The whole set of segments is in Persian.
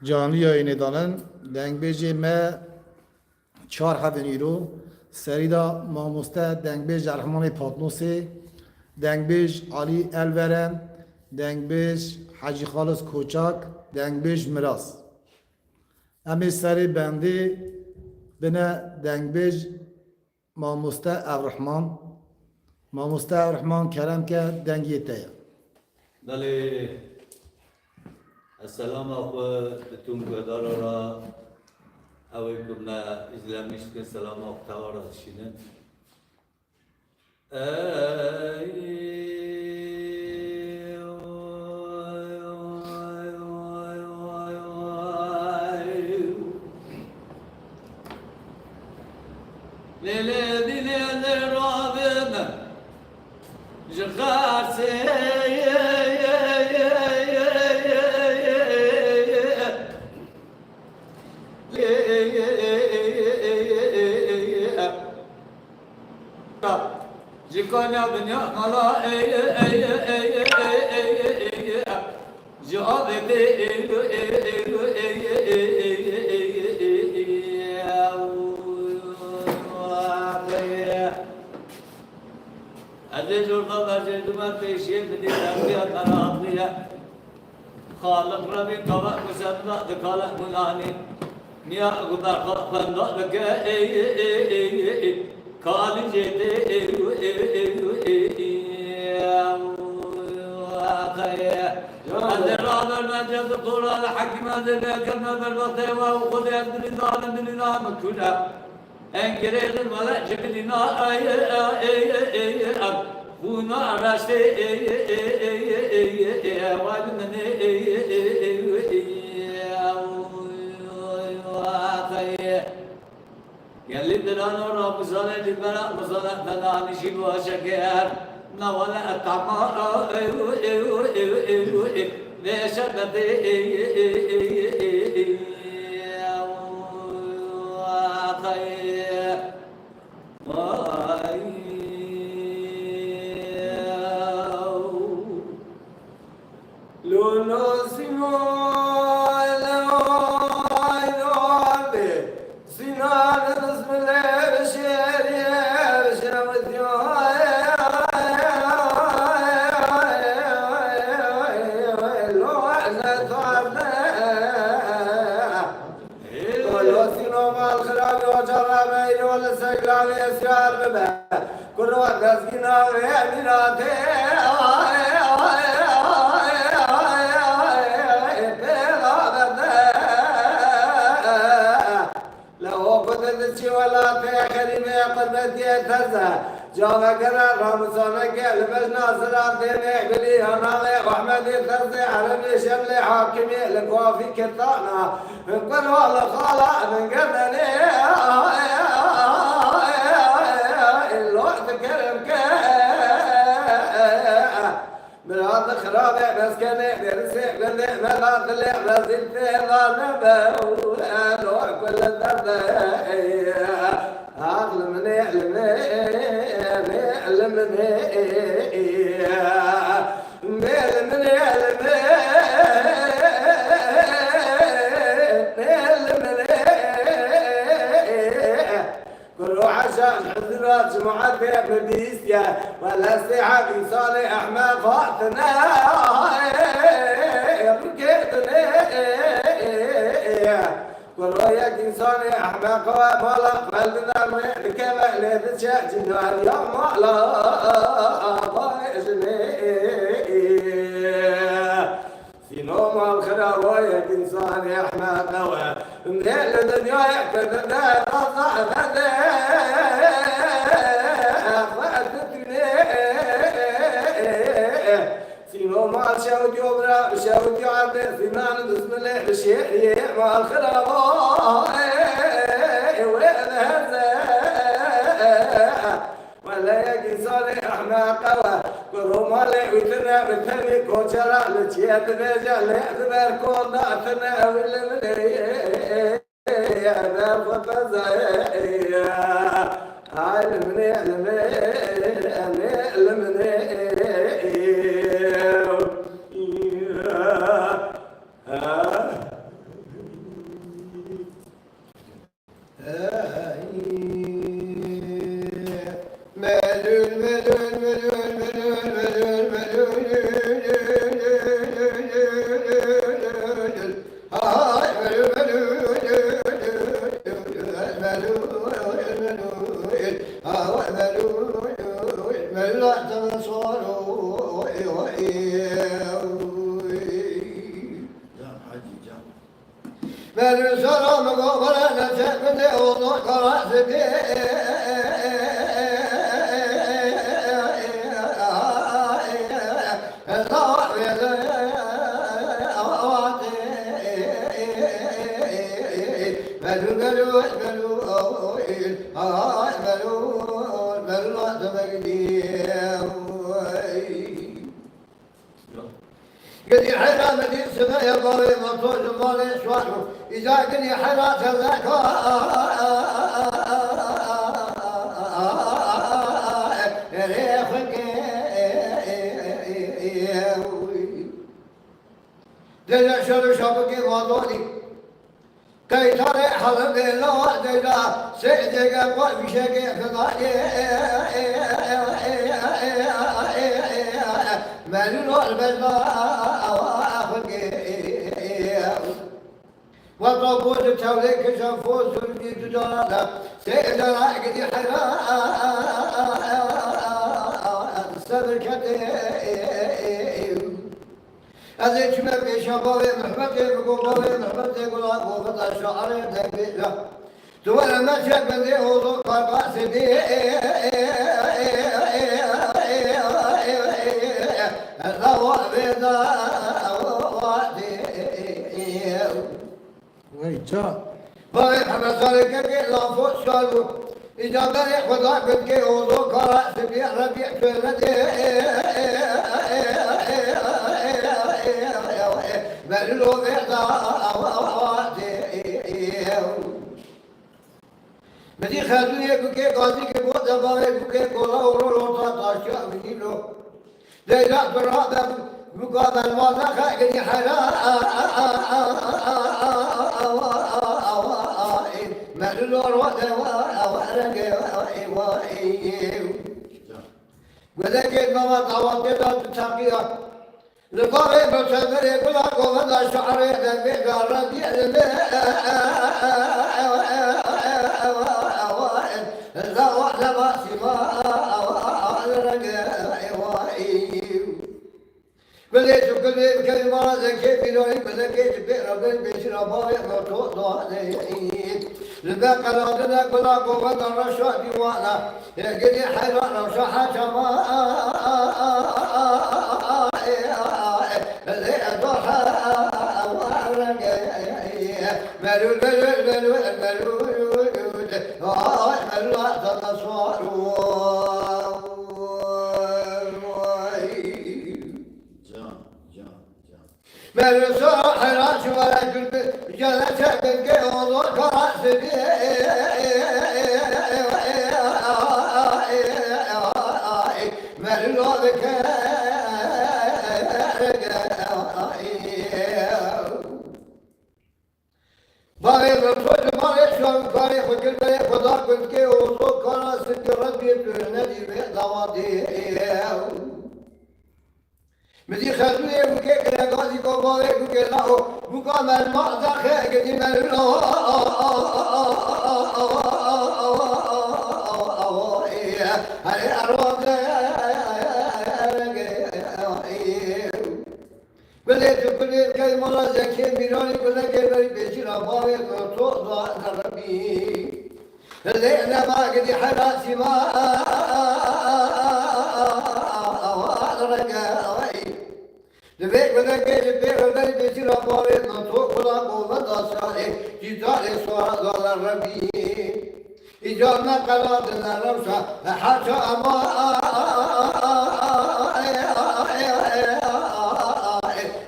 جانی اینه دانن دنگ بیجه ما چهار هفته نیرو سریدا ماموسته دنگ بیج رحمان پاتنوسی دنگ بیج علی الورن دنگ بیج حاجی خالص کوچاک دنگ بیج مراس امی سری بندی بنا دنگ بیج ماموسته الرحمن ماموسته الرحمن کرم که دنگی تایا بله السلام أخو بتون قدارة را أويكم نا إسلاميش كسلام أخو تورا شينن ليلة دي ليلة رابنا جغار جكونا بنيا ملا جابتي أدي جورنا برجع دوما بيشين بدي تربية تراقية خالق ربي كوا مسنا دخالق مناني نيا غدا خندا لك كالي جدي الرابر نجد طول الحكم ذلك النبل وطيوة وخذ يد لنا مكتونا انكريز الملأ شكلنا هنا راشتي والمني يلي دلانو رب صالح جبرا مصالح تناني شبه شكير نوالا الطعماء بشكتي لولو سيمو كل وقت أسكنا ويأميناتي لو كنت تشي ولا تأخري ما قدرت يتزا جاوا كرا رمضانك لبس ناصرات ديني بلي هنالي وأحمد يتزي عربي شملي حاكمي لكوافي كتانا من كل والله خالا من قدني الوقت كرمك بالعرض خرابة مسكنة برسي بلي مغاد اللي برزيل في غالبة والوقت كل الدرد عقل من يعلمني كل عشان حضرات جمعات بيبديسيا ولا ساعة بيصالي أحمد فاتنا ركيتني كل وياك إنساني أحمد قوى مالا قلبنا ركبة لتشاء جنوان يا مالا ضايجني في نوم الخير وياك إنساني أحمد قوى من الدنيا يكتبنا رضا ما شاود يوبرا شاود يعبر في مان بسم الله بشيء ما الخرابة وهذا ولا يجي صالح احنا قوى كرهم علي ويتنا بالثاني كوشرا لتشيات بيجا لأخبار كون دعتنا والمني يا ذا فتزايا علمني من سلام قبر نسبت أوضاع كراسبي قد حرا مدين سما يا ضوي مطول مالي سوالو إذا قد حرا تذاك ريخك دجا شلو شبكي مضولي كي ترى حلم الله دجا سيدك وفشك فضائي مالو البزاء وطبوت توليك شفوس الجيد جلالا سيد راقد حرام سبكتي أذيك ما في شبابي محبتي بقبابي محبتي قلاب وفضل الشعر دبيلا دول ما شبني وضوء قاسدي الضوء بيضاء ويجا باقي حمد صالك كي لا فوق شالو إذا بني خدا كي وضوء قراء سبيع ربيع فلدي بلو بيضاء بدي خلوني كي قاضي كي بود باقي كي كولا ورو تاشا بيلو ليلى برادة مقابل ما خاقني حرام مالور وارق وذاك ما طوات تتقيا لقاري بسمر يقول لكم هذا شعر ذبي قرد لا وحده ما سما بديت كل كلمة ذكي بلوني بدكيت بربي بشرى بايع وتوضع لذاك رادنا كلا قوة الرشاد وانا يجري حيران وشحات ما اللي أضحى وارق ملول ملول ملول ملول ملول تصور من ساحر ولا قلب جلس بك وضوء كراسبي من لوبك باغي الرسول ما يشوف باغي قلب خدا قلبك وضوء كراسبي ربي تنادي بضوادي مدي خلوني بكيك لقاضي كوباوي بكيك لاهو مقامل مأزا خيك دي ملو هاي أروض بديت كل كلمة زكي ميراني كل كلمة بيشير أباوي توضع ربي اللي أنا ما قد حراسي ما لبيك بدك لبيك بدك بيصير أبواب منطوق ولا قوة ضاسعة جدار سواد ولا ربي إجابنا قرارنا روشة حتى أما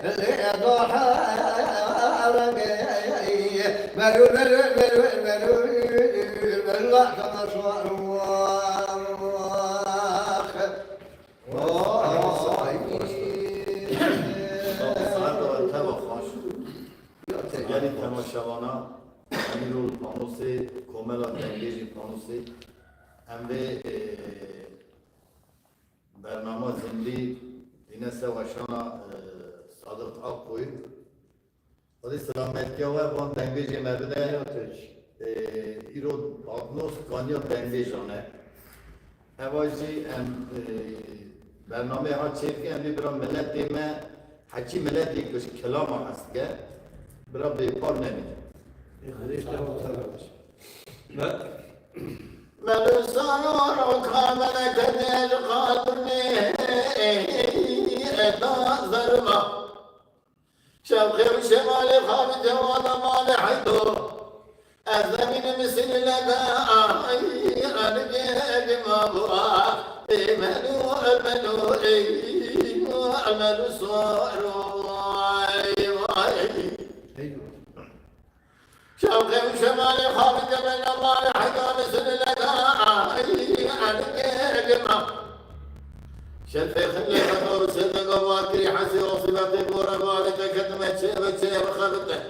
اللي ضحى ملو ملو ملو ملو ملو كما صار یعنی تماشاوانا امیرول پانوسه کوملا دنگیجی پانوسه هم به برنامه زندی دینه سواشانا صادق آقوی ولی سلامتی ها و دنگیجی مبنه ایرو پانوس کانیا دنگیجانه هواجی هم برنامه ها چیه که هم برای ملت دیمه هرچی ملت یک بشه کلام هست که برا بیکار نمیده من سانور کامل کدیر قادمی ادا ظلمه شبخي وشمالي خالد جواد مال حيدو الزمين مثل لنا انا جيت ما بوا المنو المنو صاروا شوقي وشمالي خالد جبل مال حيدو مثل لنا انا جيت ما شلفي خلي خطور صدق واكري حسي وصلتي ورمالي تكتمت شيب خلطه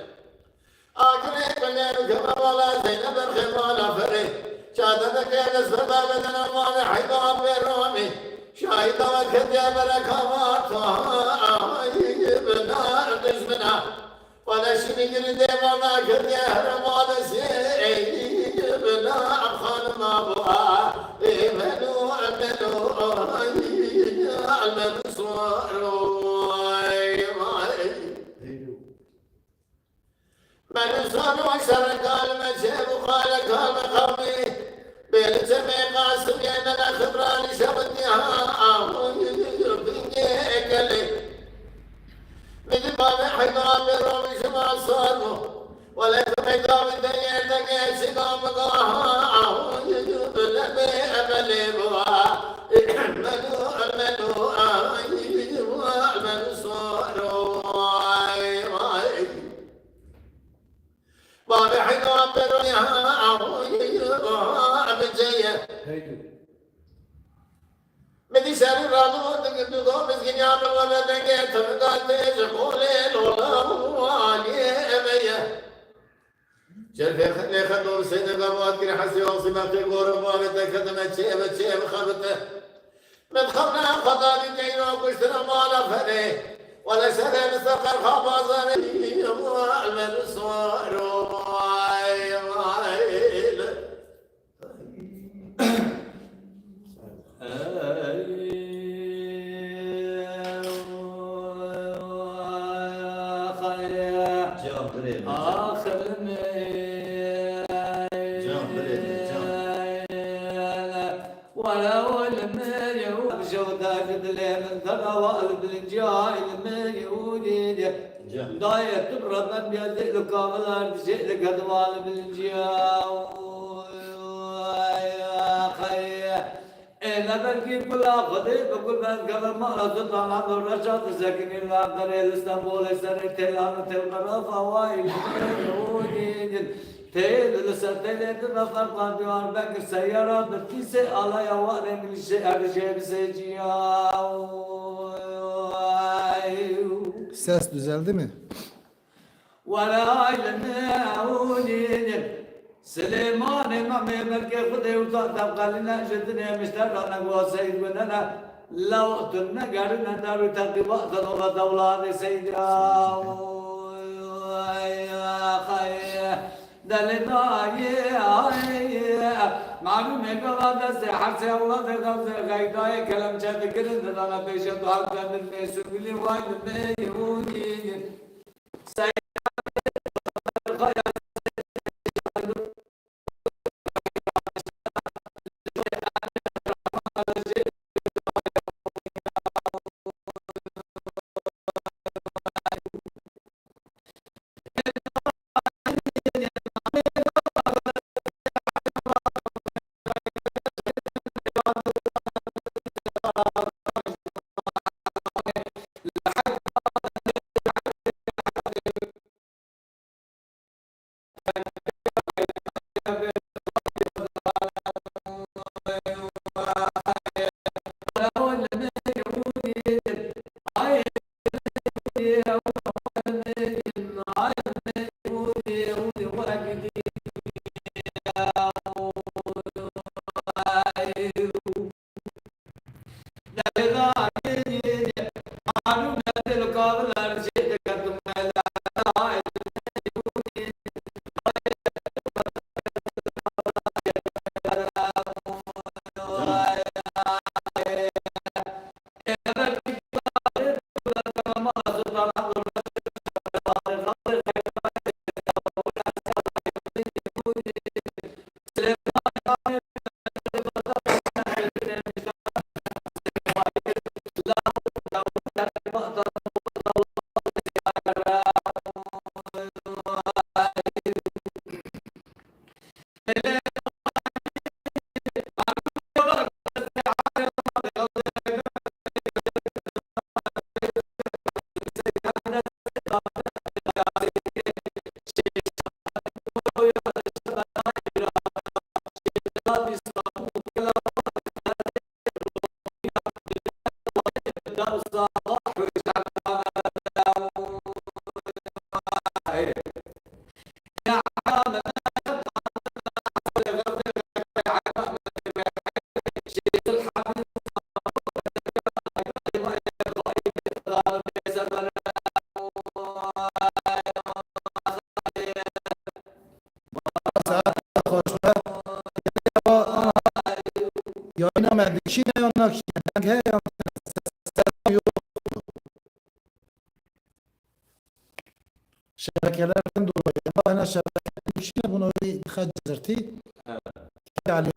آكري بلين كما ولا زينب الخمالة فري شادتك يا نسبة بدنا مالي حيدان بيرومي شاهد وكدي بركامات بنا دشمنا ولا شنقر ديوانا كدي هرمال بنا أبخان ما بوا منو من صار وشر قال مجيب وقال قال قومي بالجميع قاسم يدنا خبران شبتها من باب حيدان برومي شمال صارمو ولا حيدان دنيا دنيا شقام قاها لبي أملي بوا المنو بابي حيدان برومي بدي سالي رادو دو مسكين يا ولا دنگه تمدان تيج قولي لولا والي اميه شرفي خلي خدور سيدنا واكر حسي وصمتي قربان تكتمت شيب خبته من خبنا خطاني جينا وكشتنا مالا فني ولا شرين سقر خبازني المن صار ولو المليون بجودة قدلي من ثروة بالجاي المليون داية تبرد من بيدك لكامل بشيء لك هدوال بالجاي إنا بركي كلا خدي بكل من قبل ما رزق الله بالرشاد سكن الأقدر الإسطنبول سنة تلان تلقنا فوائل المليون تيل لساتيل نفر قادوان بكر سيارات بتيسة على يواري من الشيء بسيجيا Ses düzeldi mi? ولا علموني سليمان إمام ملك خدي وطاقة قالنا جدنا مشترنا وسيد وننا لو تنا قالنا دارو تقبض نور دولار سيد دلنا معلوم ہے کہ وعدہ سے حرس اللہ سے غم سے غیدائے کلم چند کرن دانا پیش دعا کردن میں سبیلی وائد میں یہودی سیدہ خیال Ahmet dikişine yonak denk he şebekelerden dolayı bana şebeke dikişine bunu bir hacırtı alıyor.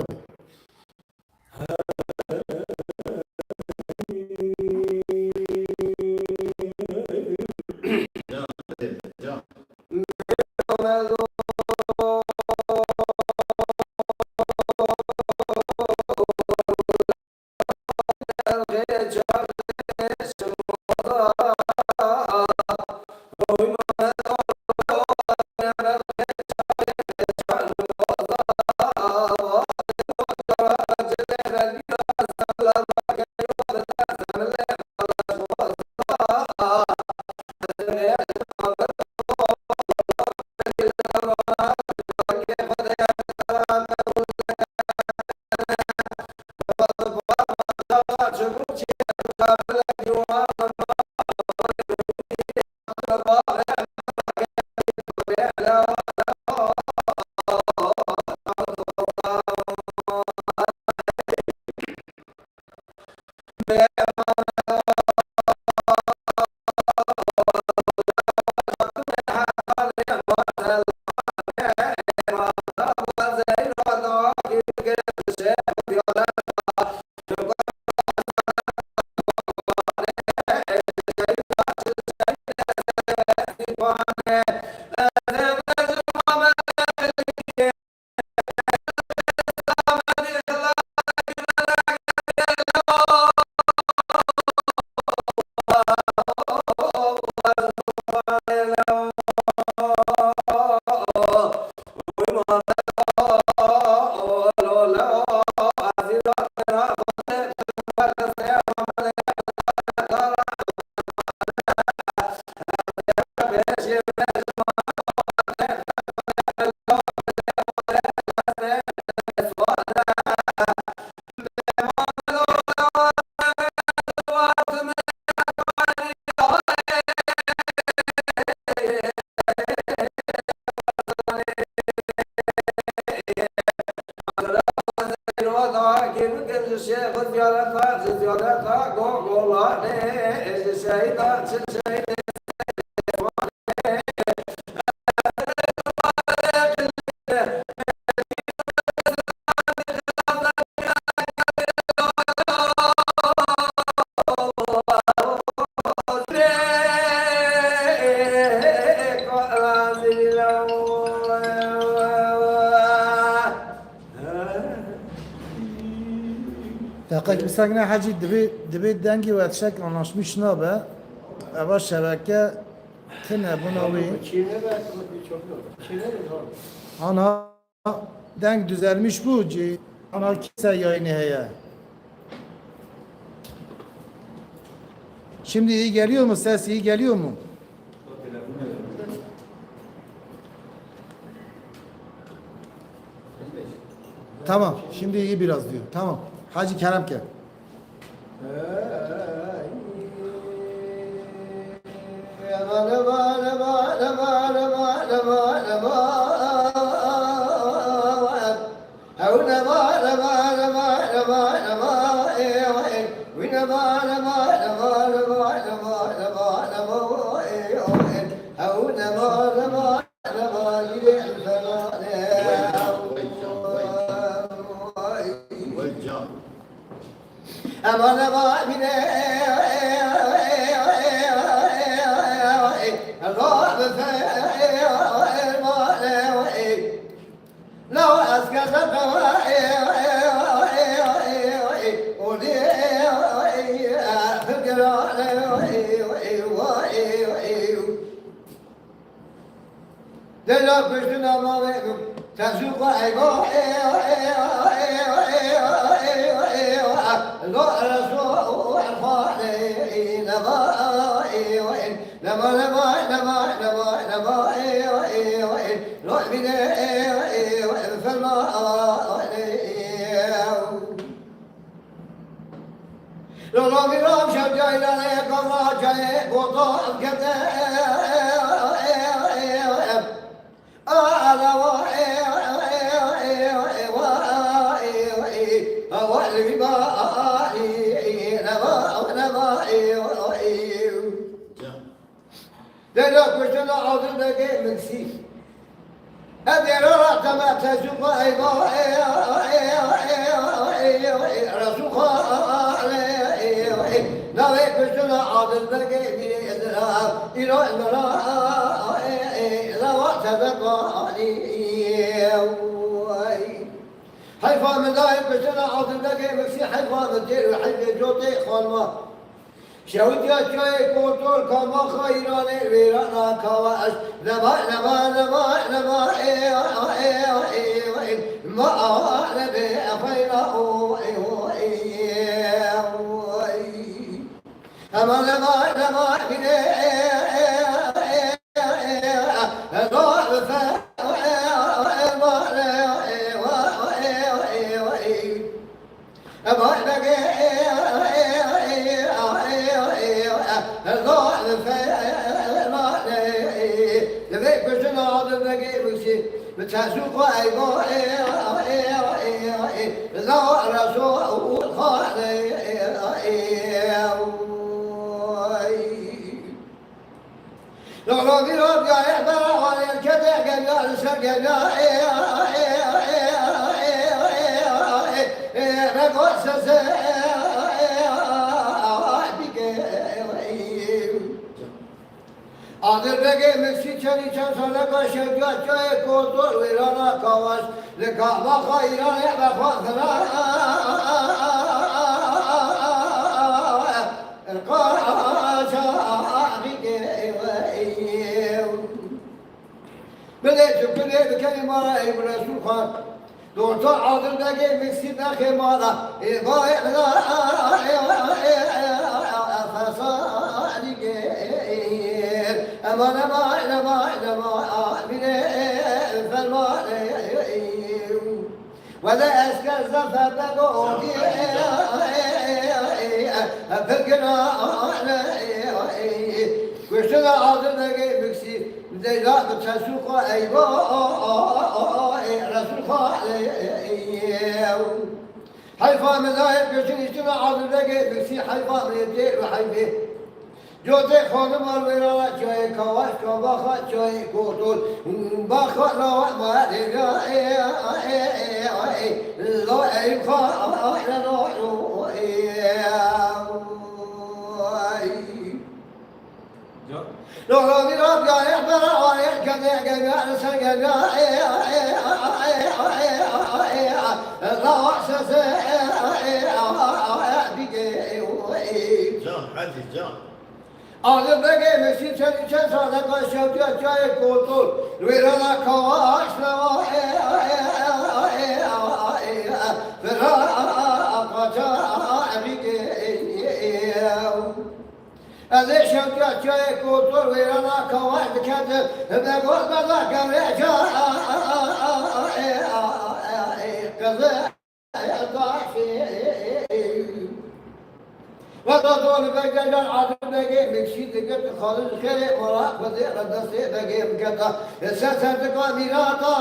Takip sakne hacı dibi dengi ve çek anlaşmış ne be? Eva şebeke tine buna bir ana denk düzelmiş bu ana kimse yayını heye. Şimdi iyi geliyor mu? Ses iyi geliyor mu? Tamam. Şimdi iyi biraz diyor. Tamam. Hacı Kerem gel. Aman aman bine لو أسكت دلا بشنا ما بيكم تشوف عيبه لا رسول عرفاني لما روح بنا في الماء لو بيرام شجاي لك الله جاي بوطا كذا أنا عظيم لقي مكسي أدير رحمة تسوق أيضا رسوق نوي كشنا عظيم لقي إلى المراء لوقت بقالي حيفا من ذاهب كشنا عظيم لقي مكسي حيفا من دير وحيف جوتي خالما شوتي أشياء كوتور كما خيران ويرانا كواش نما ما نبي أخيرا أما نما بتسوق أيضا لا رسول خالي لو بيرد يا إحبار ويا الكذا قال سجنا بقصص آدر بگه مکسی چنی چند ساله که شجاع جای کودور ویرانا کواش لکاما خیران بخواهنا قاشا بگه بده بکنی مارا ای رسول خان دورتا آدر بگه مکسی نخی مارا ای باید أما فالمال ولا أسكر زفت قوتي فكرة وشنا عظم نجي بكسي زيدا بتسوق أيوة رسول خالي حيفا من ذاهب كشنا عظم نجي بكسي حيفا من يدير وحيفي جوتي خانم الوراء جاي كواش كباخا جاي كوتول باخا لا ما رجع لا يخا لا لا بيراب جاي برا ويا كذا كذا سجى لا وحشة جان حدي جان آدم بگه مسی چند ساله که شوتی جای کوتور ویرانا کواش نوا فرا قاچا بیگه از شوتی جای کوتور ویرانا کواش بکرد بگوز بزا کنه جا کزه وتطول بجل عدد بقي مكشي تقت خالد خير وراء بدي ردسي بقي مكتا سلسلة قاميراتا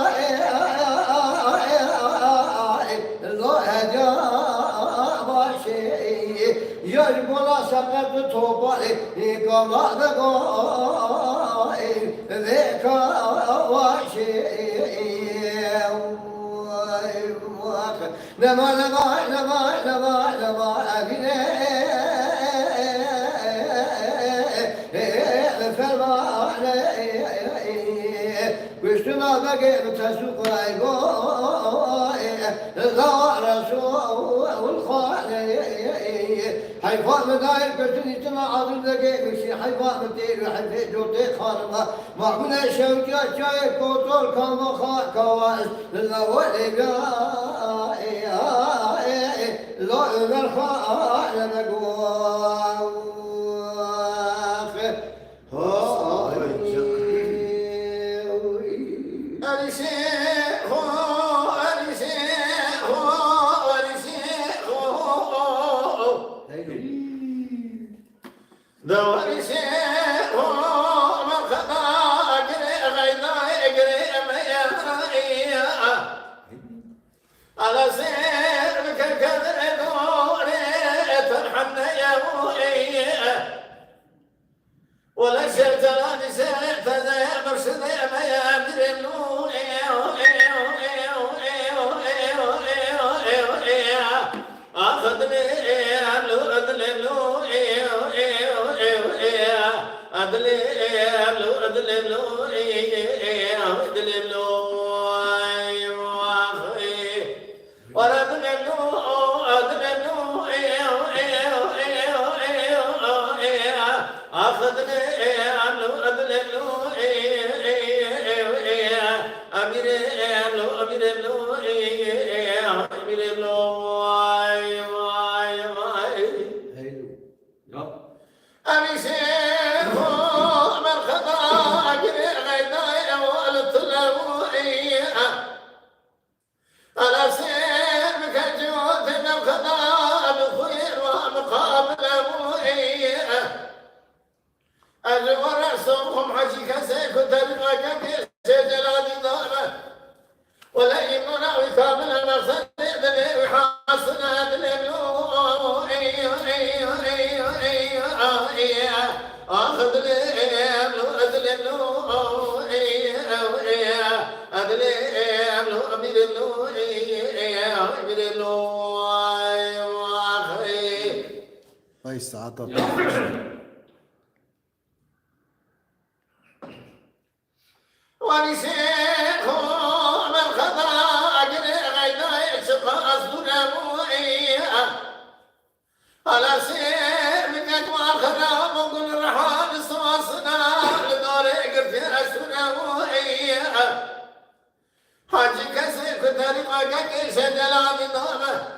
الله هجا باشي يجبنا سقط توبالي قضاء بقائي ذيك واشي نما وشنا بقي بتسوق لا رسول والخالي حيفاء مداير كشني تنا عظيم لقي مشي حيفاء مدير وحيفاء جوتي خارمة معقولة شوكة شاي كوتول كما خا كواس لا ولقا لا مرخا لما قواف دواري شيء هو من خطا اجري غينا اجري اميا على سير بكركر دوري ترحمنا يا ابوي ولا شرطان سيف زي مرشد ما يدرلو أخذني لو أدللو أدللو أدللو أدللو وردللو أدللو أخذني لو أدللو أمير لو أمير لو أمير لو أبي شيخ من خطا أجري غيداي والطلوعية على سيرك جوت من خطا بخير ومقابل أبوية أجور رأسهم حجيك سيكو تلقاك شجرات ضارة ولا يمنع وكامل المقصد يدلي وحاصل أدلي أخذ لي أدلي أدلي أمير أمير أي ساعات ونسيخ من خطا أجري غينا يكسب أصدر أبوية على سير من أجمع خراب وقل الرحال صوصنا لدار قرتي أسر أبوية حاجي كسير كتاريخ كيس جلال نومه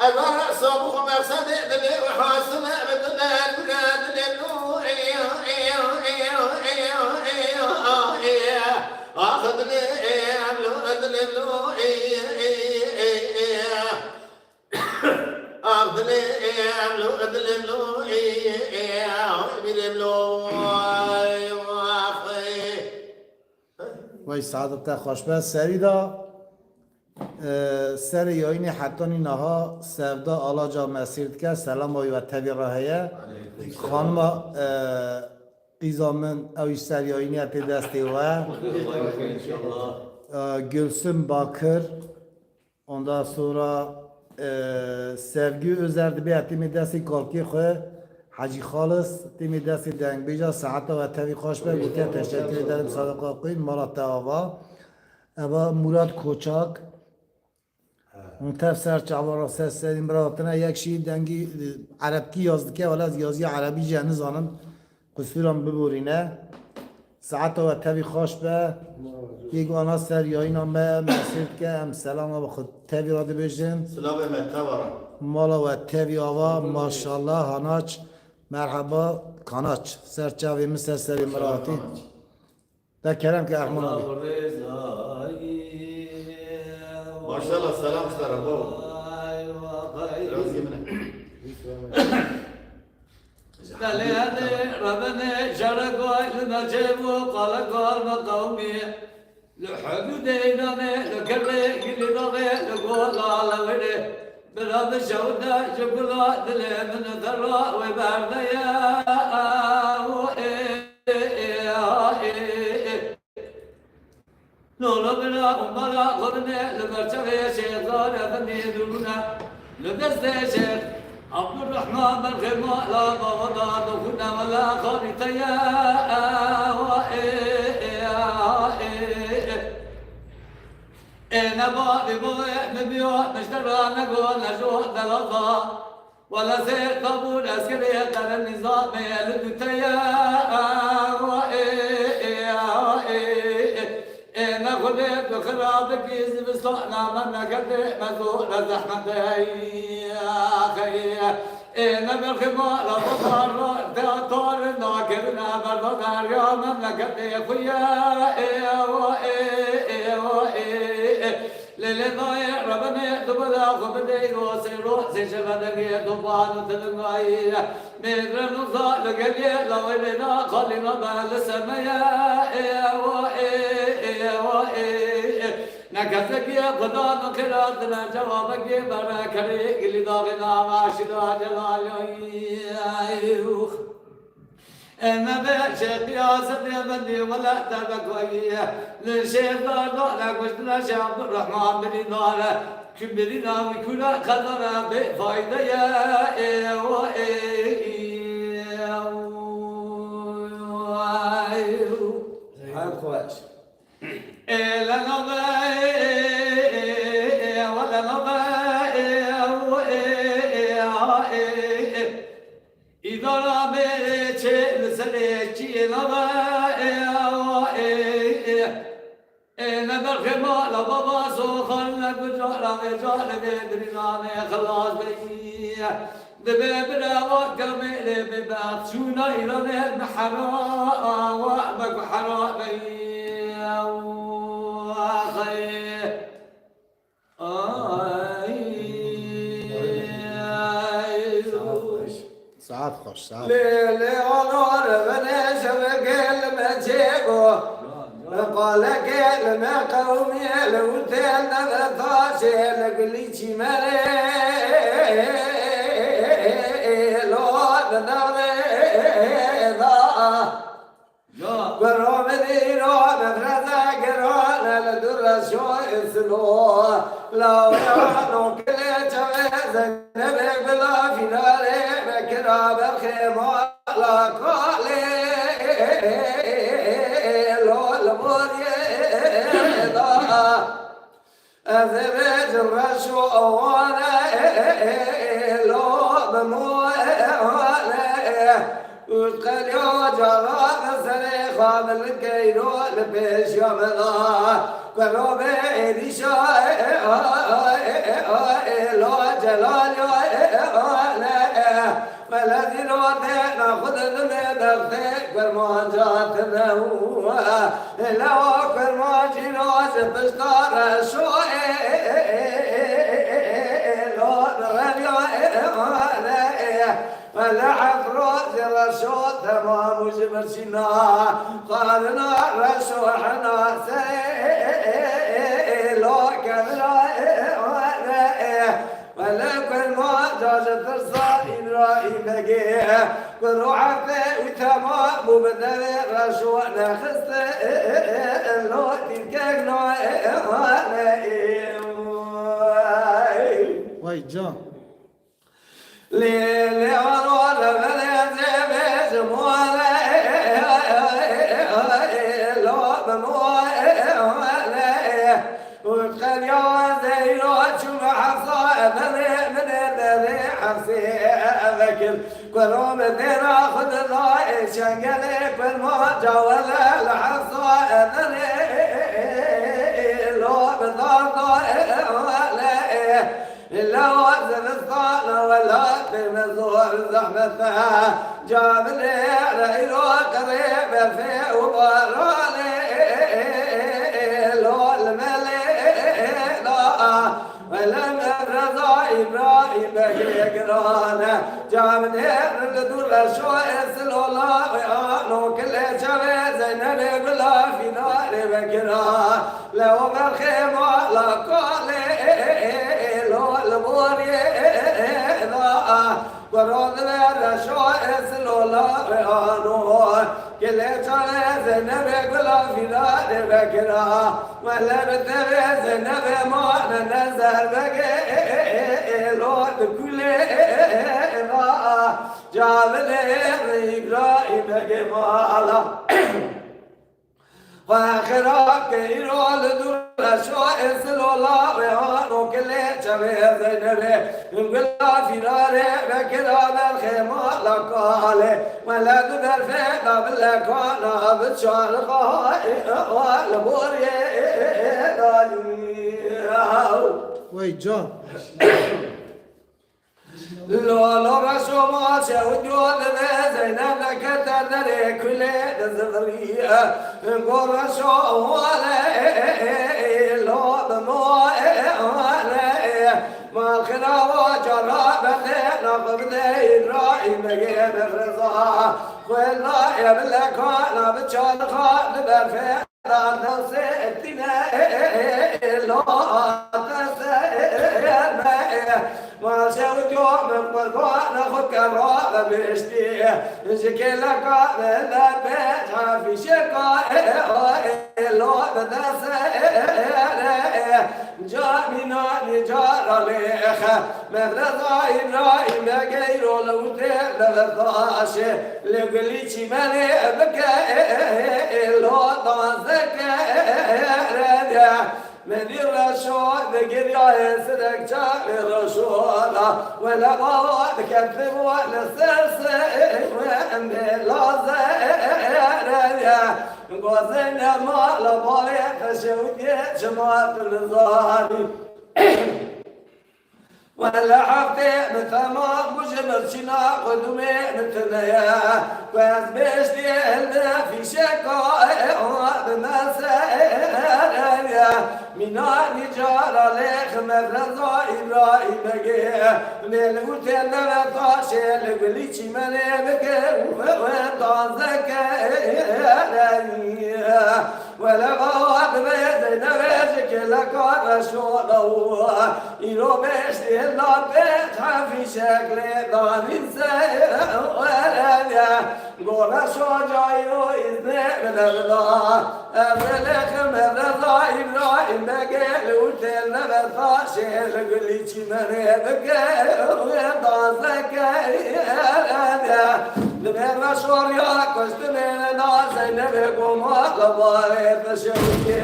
أبر صبوخ مقصد دلي وحاصل بدنا البلاد أخذ لي أدلي أخذ لي أدلي وای سعادت خوشبه سری دا سر یاین حتی نها سفدا آلا جا مسیرد که سلام آی و تبی راهیه خانم قیزامن اویش سر یاینی اتی دستی و Gülsüm Bakır ondan sonra Sevgi Özer bir etimi desti kalki xwe Hacı Halis timi desti dengbêja saata ve tevi hoş be gutiya teşekkür ederim sadaka koyun Malat Ava Eva Murat Koçak Muntef çavara seslerim bıraktığına yek şey dengi Arapki yazdı ki valla yazı Arabi ceniz anın kusuram biburine saata ve tevi hoş be یک آنها سر یا اینا مسیر که هم سلام و خود تبی را بجن سلام متوارا مالا و تبی آوا ماشاءالله هناچ مرحبا کاناچ سر چاوی مثل سری مراتی در کرم که احمد ماشاءالله سلام سر ابو دلیل ربنا شرقوا لنجيب وقال قال قومي لحدودنا لكري اللي ضغي لقول على وده بلاد الشوده شكلا دلي من ذرا وبرد يا نولا بنا أمرا خدنا لبرشة شيطان أبني دلنا لدست شيخ عبد الرحمن بن خيمة لا بوضع دخلنا ولا خالد يا نبا ببوء نبيو نشترى نقول نشوه دلطا ولا سير قبول أسكري قال النظام يلد تيا ناخذ بخرابك يزب صحنا من نقد مزول زحمة يا أخي نبي الخمار بطار طار ناكرنا بردار يا من نقد يا خويا للضايع ربنا دبلا خبدي روسي روسي شبدك دبان تدمعي مدر نصا لقلي لو إلنا خلينا بالسمايا نكتك يا قضاء نخراتنا جوابك بركري اللي ضاغنا ماشي جلال انا بشيخ يا سيدي بدي ولا تبكويه للشيخ دار وشنا شيخ عبد الرحمن بن نار كبرنا وكنا خضرا بفايدة يا كويس لا ولا إذا رميت لسريتي أنا بالخمال بابا سوخر لك جارة بدرنا خلاص بي ببابنا وكمل ببعثونا إلى المحراء وأبك حراء بي ساعات خوش ساعات ليلي ونور بني شبك المجيبو قال قال ما قومي لو تل نغطاشي لقليتي مالي لو نغري قرام ديرون فرزا قرون لدر شوي سلو لو يعنو كل جوز نبي بلا في ناري بكرا بالخيمة لا قالي لو الموري أذبج الرشو وانا لو بموالي وتقال يا جراد سريخا من الكيلو لبيش يوم الله قالوا بيدي شاي لو جلال فالذي نودي ناخذ من الخير ما جات له لو كل ما جناز بشتار شوي لو نرجع فلعب روز الرسول تمام وجبرسنا قالنا رسولنا سيلو كبرا ولكن ما جازت الصائن رأي بقيه بروحته وتمام وبدل رسولنا خست لو تلقى واي جان ليلي ونور بليزي بسموالي لو بموالي وتخل يا زينو شوف حصا من الذي حصي ذكر كلهم الدين اخذ ضاي شنقلي كل ما جاوز الحصا لو بضاي إلا وزن الصالة ولا بمزور زحمتها جاب لي رأيلو قريب في وبرالي لو الملي لا ولم الرضا إبراهيم يقرانا جاب لي ردور شويس لولا ويانو كل شوي زينب بلا في نار بكرا لو بالخيمة لا قالي الموري ورود الرشوائس لولا ويانو كل شويس نبي بلا في نار بكرا ولا بتبي زينب ما ننزل بكي لود كل جاب لي إبراهيم جمالا وآخرك يرول دور شوائس لولا ويانو كل شبه زينبي نقول في ناري بكرا بالخيمة لقالي ولا تدر في قبلك وانا بتشارقا والبوري واي جان لولو رسوما سوديون زينب لك تدري كل دزغرية نقول رسوما لو بموالي ما الخلاف جرابتي نقبض إبراهيم بقيم الرضا ولا يبلك وانا بتشالقا نبرفي لو تسيتنا لو تسيتنا ما شاوت يوم القربان أخذ كرامة بشتي شكل قال لا بيت في شقاء لو بدس جامنا نجار ليخ مغرضا إبراهيم غير لو تلفاش لقلي شمالي بكاء لو ضازك من الرشود قرية سرك جاب الرشود ولا بعد كذب ولا سرسي وعند لازر قوزنا ما لبالي فشوكي جماعة النظامي ولا حفتي مثما مجمل شنا قدومي مثليا كواز بيشتي هلنا في شكاء بناس منا نجار ليخ مفرزا إبراهيم بقى ملوت اللبطاشي لقليشي مليبك وطازك ولا بعد بيت نبيجك لك رشوده إلو بيشتي لا بيت في شكل داني سيئة قول شجايو إذن من الله أفلك مرضى إبراهيم بقى لوتل نبطاشي لقليشي مليبك وطازك لبير مشهور يا كشتمين ناس نبيكم أخباري فشوكي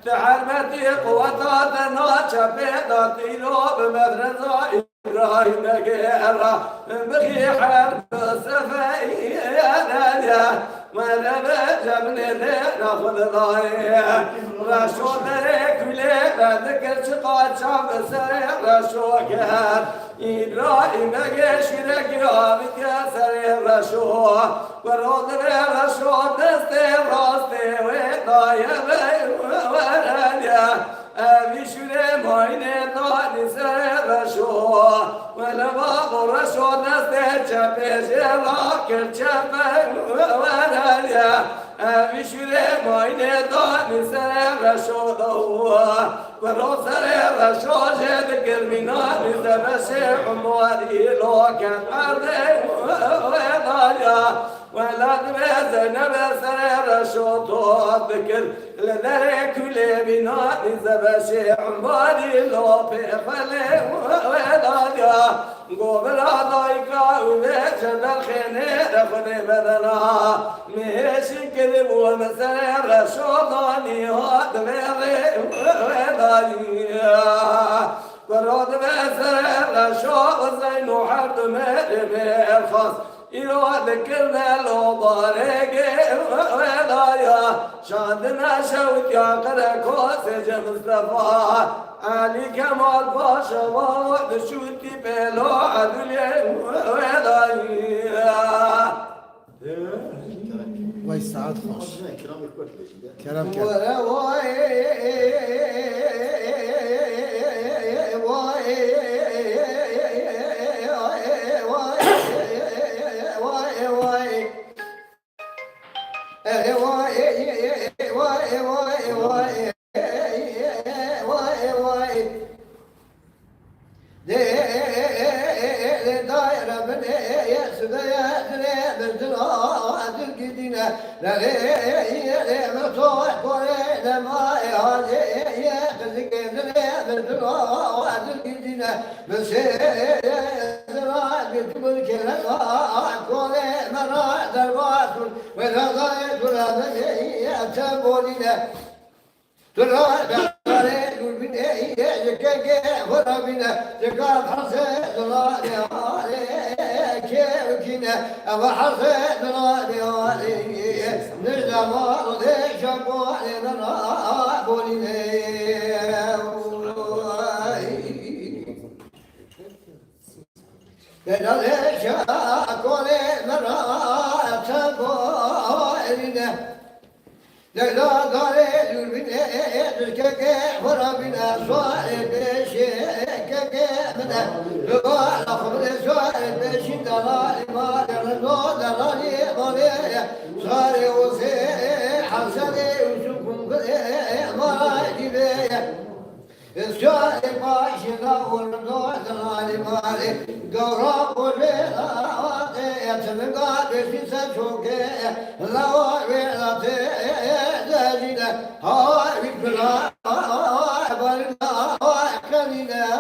تحرمتي قوتاتنا شبيداتي لو بمدرسة إبراهيم بقيرة بخي حرب سفينة ولا بجبني ناخذ ضايع رشود كله بذكر شقات شاب سريع رشوكات إبراهيم بقيشرك يابك سريع رشوه ورود رشود دستي راستي وضايع ورانيا أبي شوري ماينة داني سريع رشوه ولا بابو رشود دستي شبه جراك شبه ورانيا أبي شوري ماينة داني سريع رشوده ورو سريع رشود ذكر مناني زبشي عموالي لو كان أرضي وضايا ولا تبزن بسرير شوطو ذكر لذلك كل بنادي زبشي عمالي لو بيخلي وضايا قبل ضايقا وبيشد الخنير خني بدنا ماشي كذب ومسرير شوطاني هاد بيغي وضايا ورود بسرير شوط زينو حد مهر خاص إلو ذكرنا لو بارك ولايا شادنا شوت يا قركو سج مصطفى علي كمال باشا واد شوتي بلو عدل ولايا وای سعد خوش کرم کرد الشاري باشنا والنور دلالي مالي قورا قريلا يتمنى بسيسة شوكي لو بيلاتي دجينا هاي بلا بلنا كلنا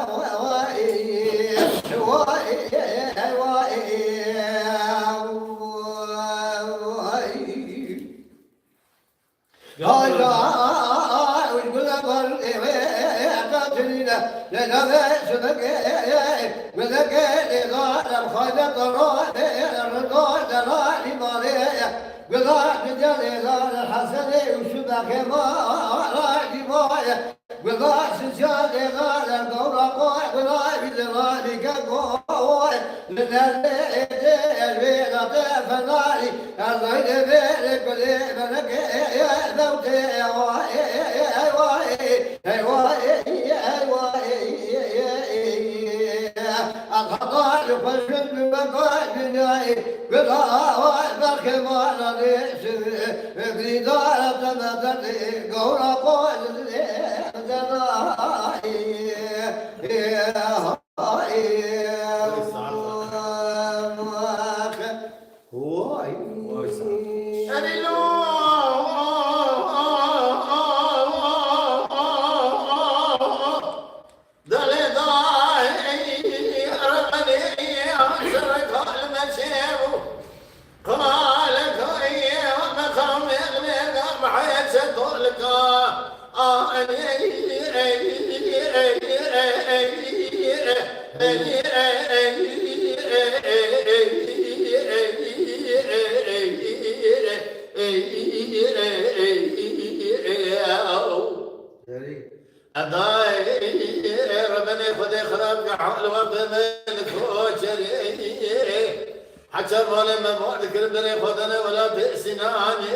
حجر ولا مبعد كل دري خدنا ولا بئسناني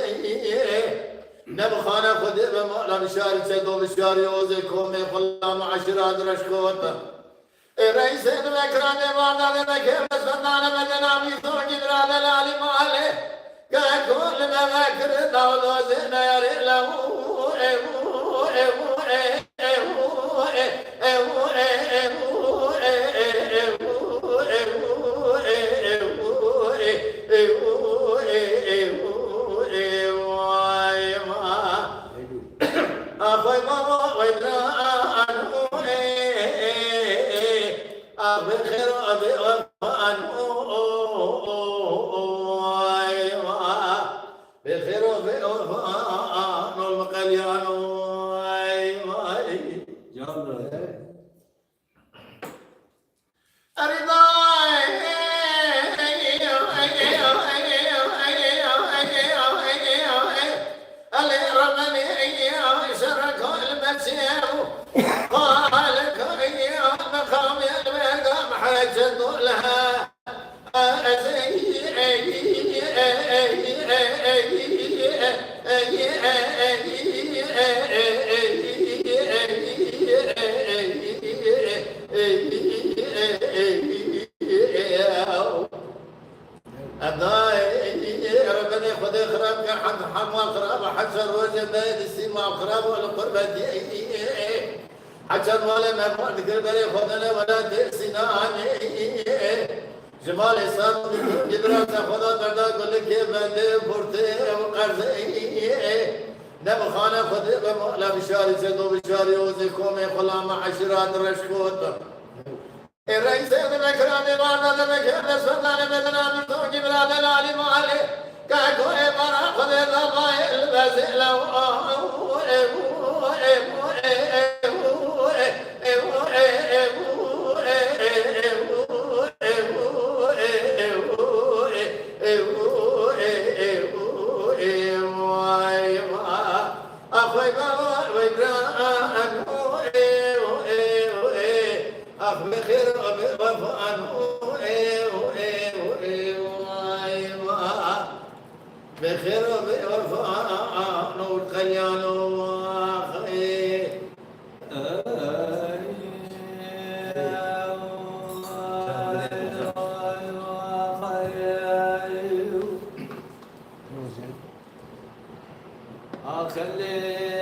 نبخانا خد بمعلا بشاري سيدو بشاري وزي كومي خلام عشرات رشكوتا رئيس المكران وانا لمكير بسنانا مدنامي ثون جدران الالي مالي كل مذاكر دولو زينا يري له حجر ولا مبعد كل دري خدنا ولا بئسناني جمال صار جدران خدا بردا كل كيف بندي فرتي وقرزي نبخانا خد بمعلا بشاري سيدو بشاري وزي كومي خلام عشرات رشكوت الرئيس المكرام وانا المكرام سلطان بدنا من توجي بلاد العلي مالي كاكو ابرا خد الله البزل بخير وبوفاء نور خليان وخير خلي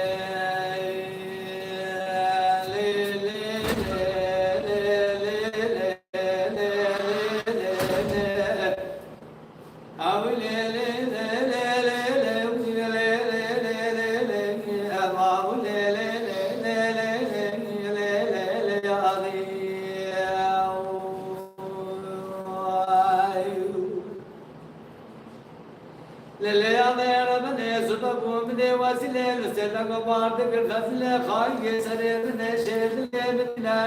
سيدنا بارد الفزل خاي سرير نشير لمنا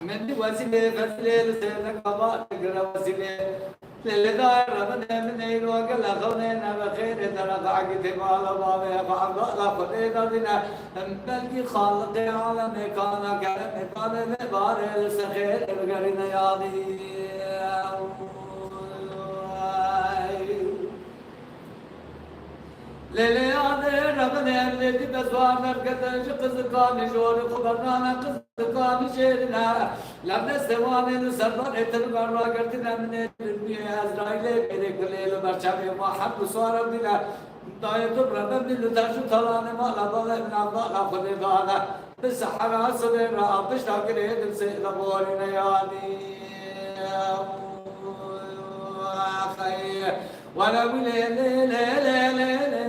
من وسيلة فزل سيدنا بارد وسيلة للدار ربنا من يروق الأخوين بخير ترى عقد مال بابا فعند الله خدينا بنا بلقي خالق عالم كان كان بار السخير بقرنا يا دي ليلي عادي ربنا اللي بسوار نركض قزقان جور خبرنا قزقان شيرنا لبنا سوان السربان اتنقر راقرتنا من الدنيا ازرائيل بيرك ليل برشامي محب سوار بنا دايت ربنا من ترشو طلعنا ما لبلا من الله خذ دانا بالسحر صدر بشتاق ليد سيد بورنا يا دي خير وانا لا لا لا لا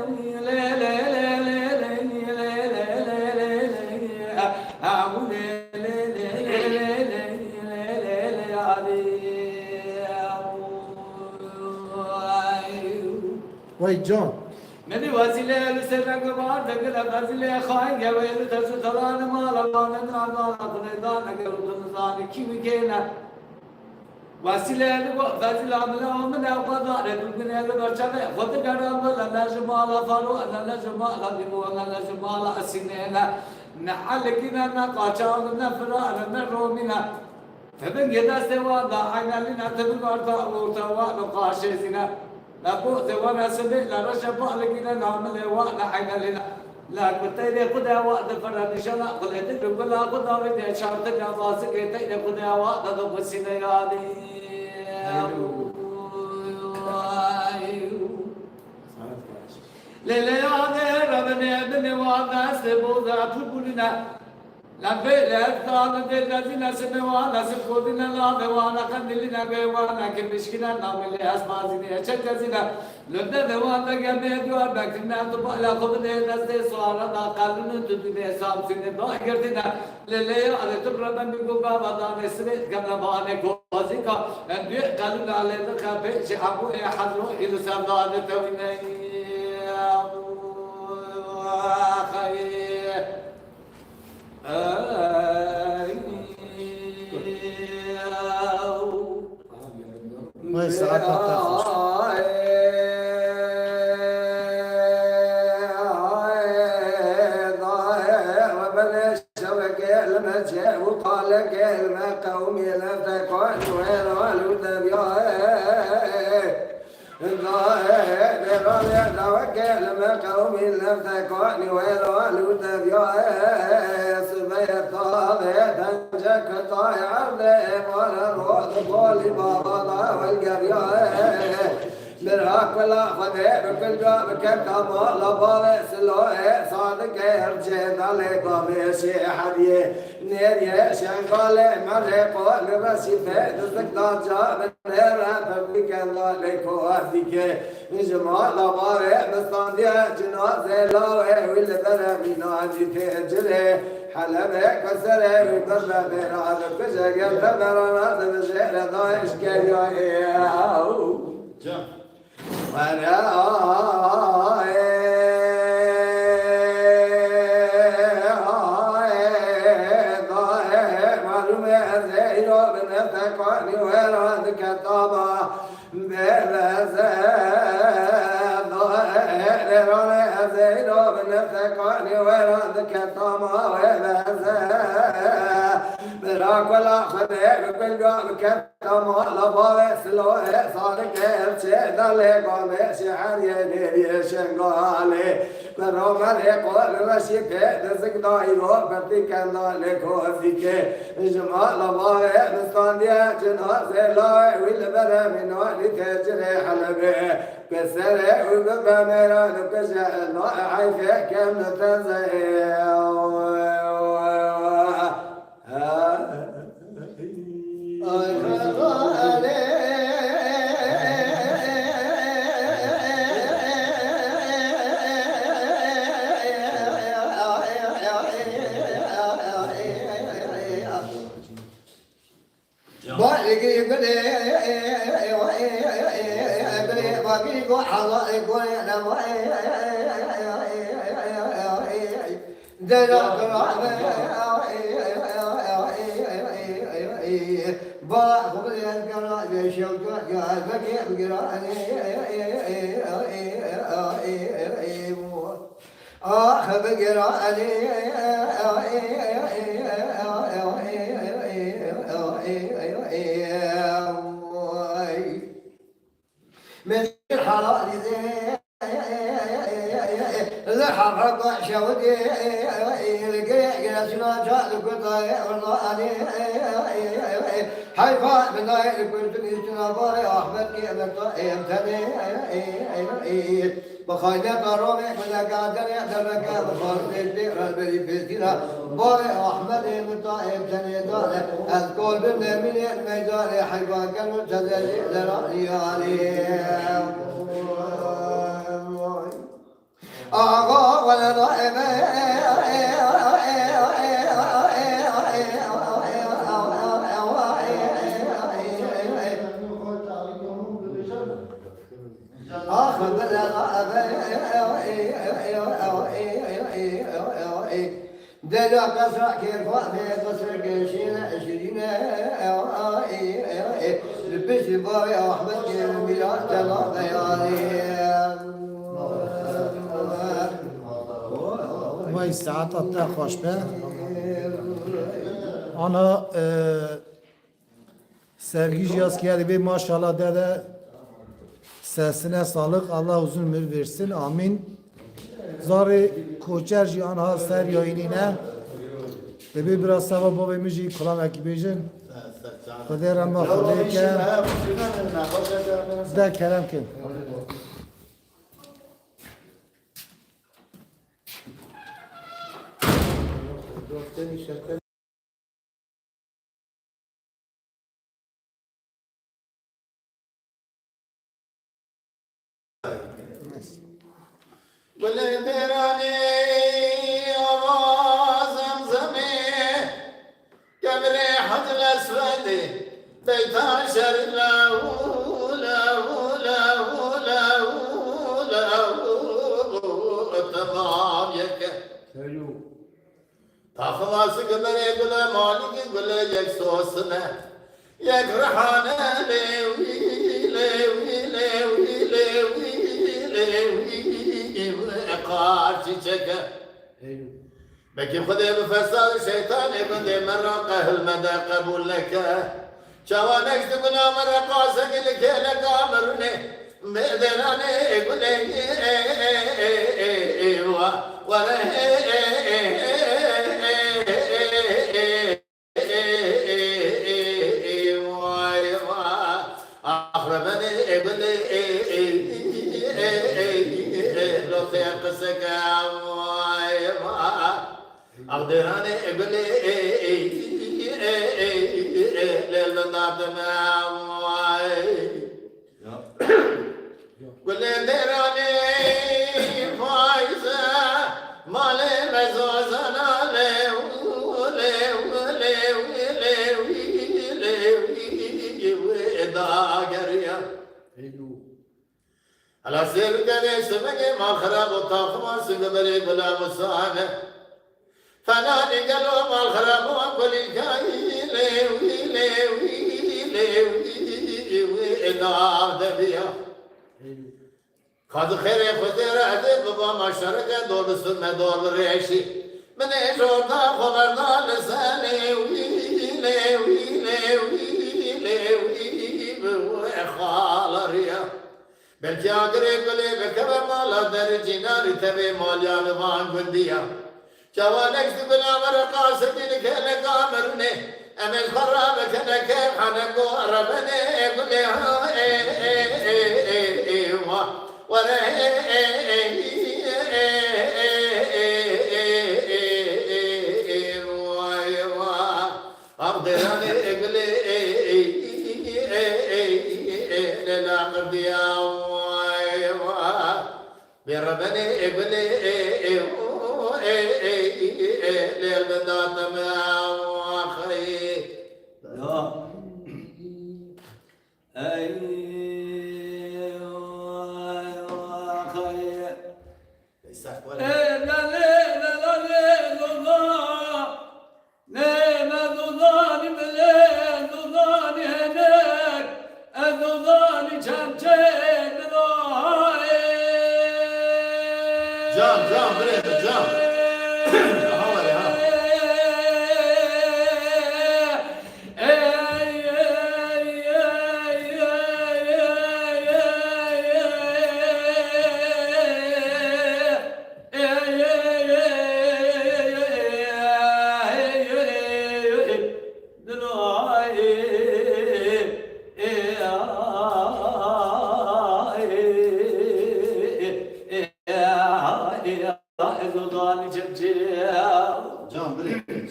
Wait, John. مني وسيلة لسرك بار دقل وسيلة خاين جويل ترس ثلان ما لبان نعمان أقنيدان أقول نزان كيف كينا وسيلة لقو وسيلة من أقدار من البرشة خد كلام لنا جمال فارو لنا جمال دمو لنا جمال السنين نحل كنا نقاشا نفرا نرومنا فبن جدا سوا ضاعنا لنا تبقى ورتوا نقاشنا لابد وانا سبق لرشبا لكنا نعمل وانا حين لنا لا كنت إذا قد وقت فرد شلا قلت تقول لا قد أريد شرط جواسك إذا قد وقت ضبسنا يا دي للي هذا ربنا ابن وانا سبوذا تقولنا لبي لأفتان الذين سمعوا سبقودنا لا دوانا كندلنا بيوانا كمشكنا نعمل أسمازنا شكزنا لبنا دوانا جميع دوار بكنا تبقى خبنا نسي سوارنا قالنا تدنا سامسنا باقرتنا للي على تبرنا بيقوبا بدان سريت كنا بانه كوزيكا أندي قالنا على ذكر شعبو يحضروا إلى سامدان تويني خير ما ساعات وقال كلمة قومي لا تكون ويرالوا ظاهر توكل قومي لم تكن ويرالوا سبيت تنجك طايع ورا الروح طول بابا والقبيا براك ولا خذيب كل جاب كتام لبابا سلوه صادق يرجع عليك بمشي حديه نيري شنقال مريق لبسي فدك دجا بنرا بك الله لك وادك جمال لبابا مستنديا جنازه لاوي والبر من عندي تجري حلبك وسره وبر بيراد كجا تبرنا بزهر دايش كيا وانا معلومة زيرو بنفتك واني ويرادك طابا زيرو بنفتك واني ويرادك طابا براك ولا خذيب كل جوابك كما لبابا سلوه صادق يرشي دالي قومي شعر يدير يشنقالي بروم الهقول رشيك دزك دايرو بردك دالي كوزيك جمال لبابا مستانديا جنازي لاي والبرا من والي تجري حلبي كسري وببا ميران كشع الله عيفي كم تزيي من الحلال الحرق شودي جلسنا جالك وطاي حيفا من داير كنت نجنا باي أحمد كي أمتني بخاينة رومي من قادر يدرك بخارج البير البري بيتنا باي أحمد مطائب تني دار الكل بالنمي الميدان حيفا كانوا تزلي لرأي عليه آغا ولا ضائب آخر بلا دلا قصر كيف في قصر كيشين 20 لبس باي أحمد كيف ميلاد تلا وای ساعت تا خوش به آنا sergi askeri bir maşallah dede sesine sağlık Allah uzun ömür versin amin zari koçerci anha ser yayınine de biraz sabah baba müziği kulam ekibicin Kader ama Kader kerem de kerem kim والدراني آواز زمزمي كبري حد الأسود بيت شر له له له له له تمام يك تخلص قبري قل مالك قل يك سوسنا يك رحانة لوي لوي لوي لوي لوي قارتي شكا بكي خذي بفساد الشيطان يقضي مرة قهل مدى قبول لك شوانك تقول مرة قاسك لك لك أمرني مدراني يقول ولا أخربني يقول لو تيقسك أقدراني أقول للنظام قل دراني فايزة مالي مزوزنا لو لو لو لو وإذا قريا على سير كذا سمعي ما خراب وطاقم سقبلي بلا مسانة فناني قالوا ما خراب وأقول الكاي لوي لوي لوي وإذا دبيا خذ خير خذ رعد بابا ما شرق دور سنة دور ريشي من إجورنا خبرنا لساني وي لوي لوي لوي وإخال ريا بلکہ آگرے گلے بکبر مالا در جناری تبے مالیا نوان گندیا چوانک دی بلا مرقا سجن کھلے کامرنے امیل خراب کھنکے حنکو عربنے گلے ہاں اے اے اے اے اے ورے اے اے اے اے اے اقدرانے گلے اے اے اے لا قرديا بربني ابني للبنات ما خي لا لا لا لا لا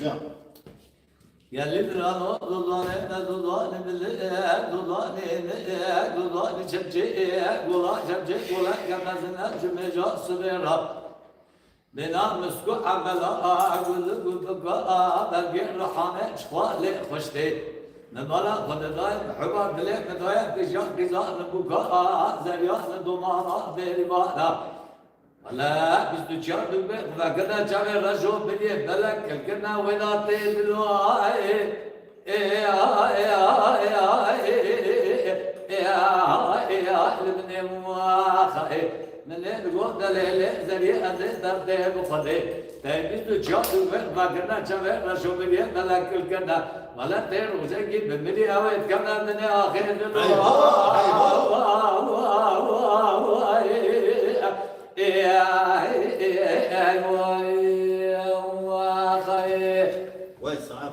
جان يلي درانو دوداني دوداني دوداني شبجي قولا شبجي قولا كمزنا جمجا صبيرا بنا مسكو عملا قول بقى بقي رحانة شوالي خشتي نمالا خدداي حبار بليك ندايا بجان قزان بقى زريان دومانا بيربانا ولا بيستوچار دوبه وقتا چاوه رجو بني بلک کلکنا وداته دلوائے لبني مواخي من القول دليل زريعة درده بخده تايبيتو چاوه وقتا چاوه رجو بني بلک کلکنا ولا تير وزاكي بملي اويت كنا من آخر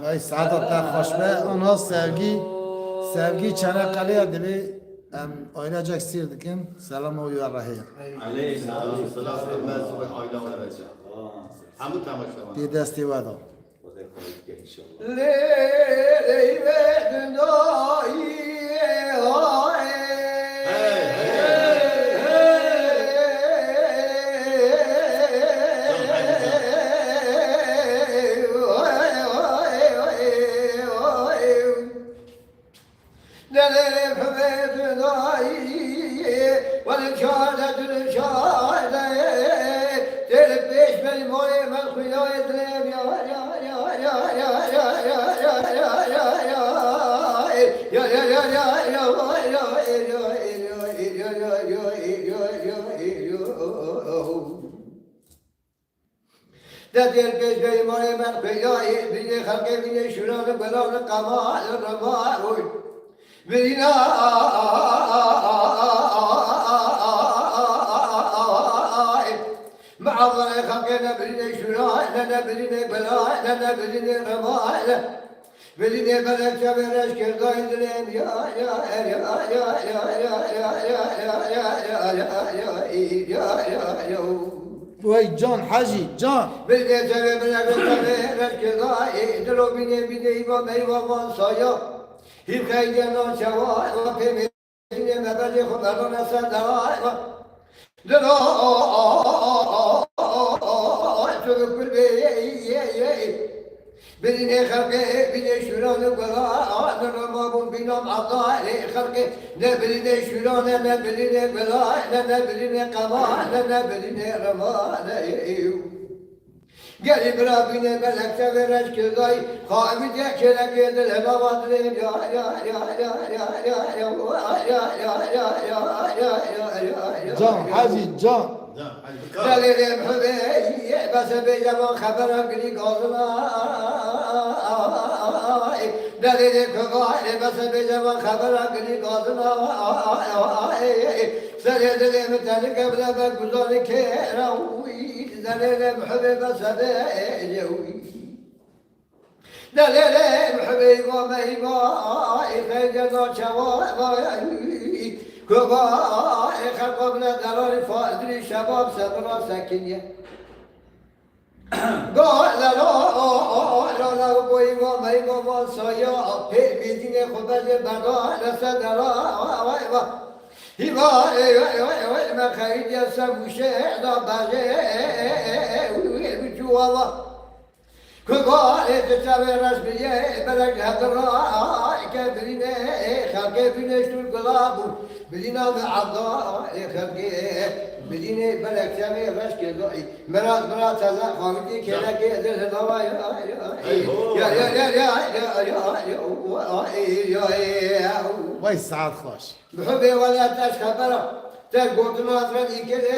وای سعادت تا خوشبه آنها sevgi Çanakkale'ye dibi oynayacak sir dikin selam o yarrahiye عليه الصلاة والسلام ما سوى عائلة ولا رجع حمد تماشى bir desti var da دل پیش به مال من پیای بین خلق بین شوران بلال قمال رمای بینا معظم خلقنا بین شوران لنا بین بلال لنا بین رمای بین بلک شبرش کردای دلم یا یا یا یا یا یا یا یا یا وای جان حاجی جان بده تبه بده رشکدای درو بینه بینه ایوا میوان سایا هیچ خیلی ناشوا و پیمه مبادی خود الان صدای و درو تو کل بینه خلقه بینه شوران گلا درو ما بون بینم عطای خلقه نه بینه شوران نه بینه گلا نه بینه قما نه بینه رما گلی برا بینه بلک سویرش کردای خواهی دیگه که دل هوا دلیم یا یا یا یا یا یا یا یا یا جان حاجی جان دلیلم حبی بس به جوان خبرم گلی گازما دلیل کبای بس به جوان خبرم گلی گازما سر دلم تلک بلا بگذاری که روی دلیلم حبی بس به جوی دلیلم حبی و میوا خیلی ناچوان كبا خلقنا درار فادري شباب صبرا سكينية قال لا لا لا بوي ما ما ما سايا في بيدين خبز بنا لسدرا هوا ما خير يا سموشة لا باجي وجوا كبا تسوي رسمية بلد هدرا كبرينة خلق بينه شو القلاب بدينا بعضاء خلقي بدينا بلد سامي رش كذاي مرات هذا خامتي كذا كذا الهوا يا يا يا يا يا يا وای سعادت خوش بحبي ولا تشخبره تقول ناصر كذا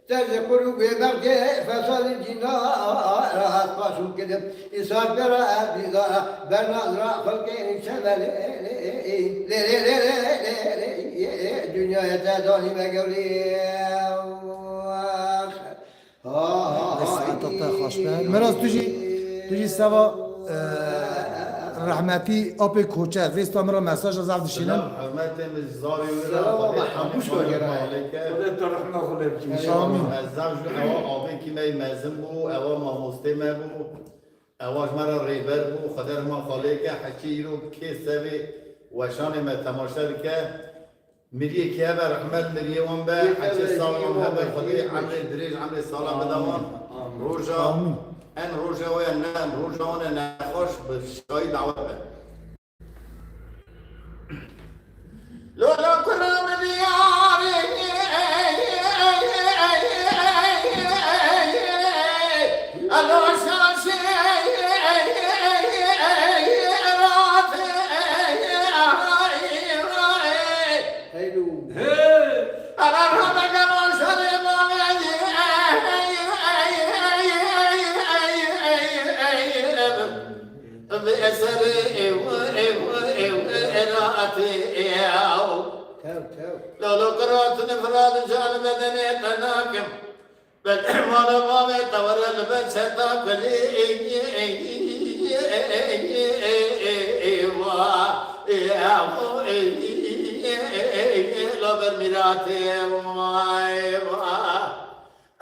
تذكر ببركة فصل الجنا راحت باشون كده إصاب برا أبدا بنظرة خلقين شمال دنيا يتداني مقولي سعادت تا خوشبه مراز توجی سوا رحمتی آپ کوچه ویست مرا مساج از عبد شینم حرمت مزاری سلام محبوش باگر خودت رحمه خودت آمین از زوج اوا آبی که می مزم بو اوا ماموسته می بو اواج مرا ریبر بو خدر ما خاله که حچی رو که سوی وشان ما تماشا که مریه که بر رحمت مریه وان به حچی سالم هم به خدای عمر دریج عمر سالم بدوان روزا ان روزا و نه روزا و نخوش به شای دعوت به لولا كنا مليار لو قرأت نفراد جانب بدني تناكم بالإحمال ما تور البن ستاكلي لو بالمراتي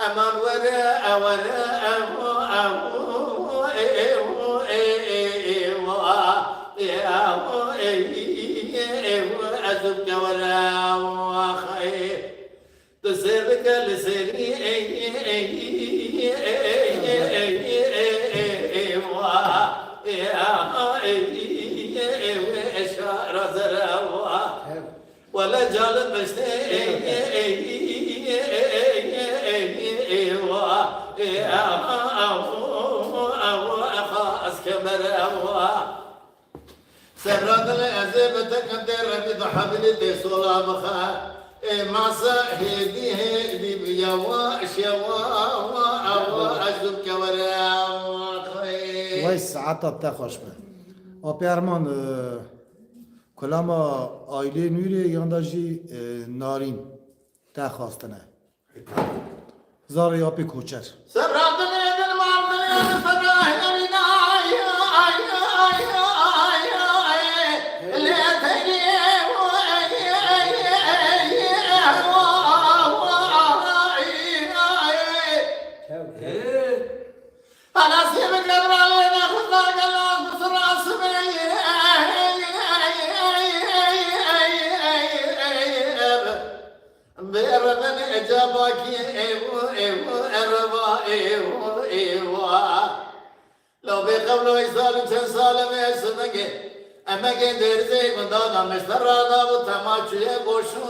أمان وراء أزبك ولا خير تسيرك لسيري إشارة زروا ولا جال بشتي سرد الأزب تقدر بضحبل دي صلا بخا ماسا هدي بيوا شوا أزبك ولا وای ساعت تا خوش به آپیرمان کلاما آیله نوری یانداجی نارین تا خواستنه زاری آپی کوچر سرد الأزب فراهي أنا سيبك نبر علينا خطاك الله بسرعة سبعي بيرمن إجابك لو بيقبلوا يسالوا تنسالم يسمك أما كن درزي من دادا مشتر رادا وتماشي بوشو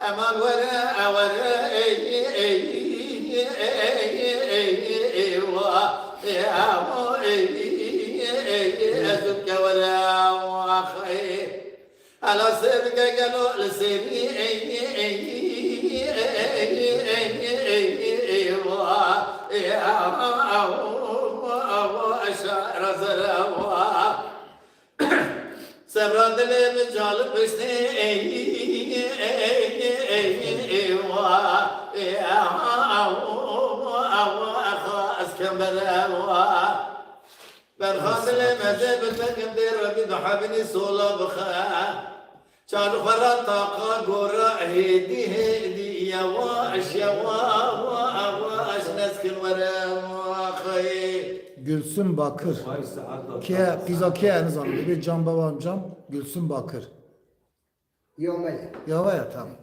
أمان أزبك ولا خير على سيرك قالوا لسيري أشعر زروا سبرد لي بجال بشتي برخاص لي مزيب تقدر بضحبني صولا بخا شان خرا طاقة قرا هدي يا واش نسكن ورا خي Gülsüm Bakır Vay saat Ke Pizaki en zanlı bir can babam can Gülsüm Bakır يومين ya var ya tamam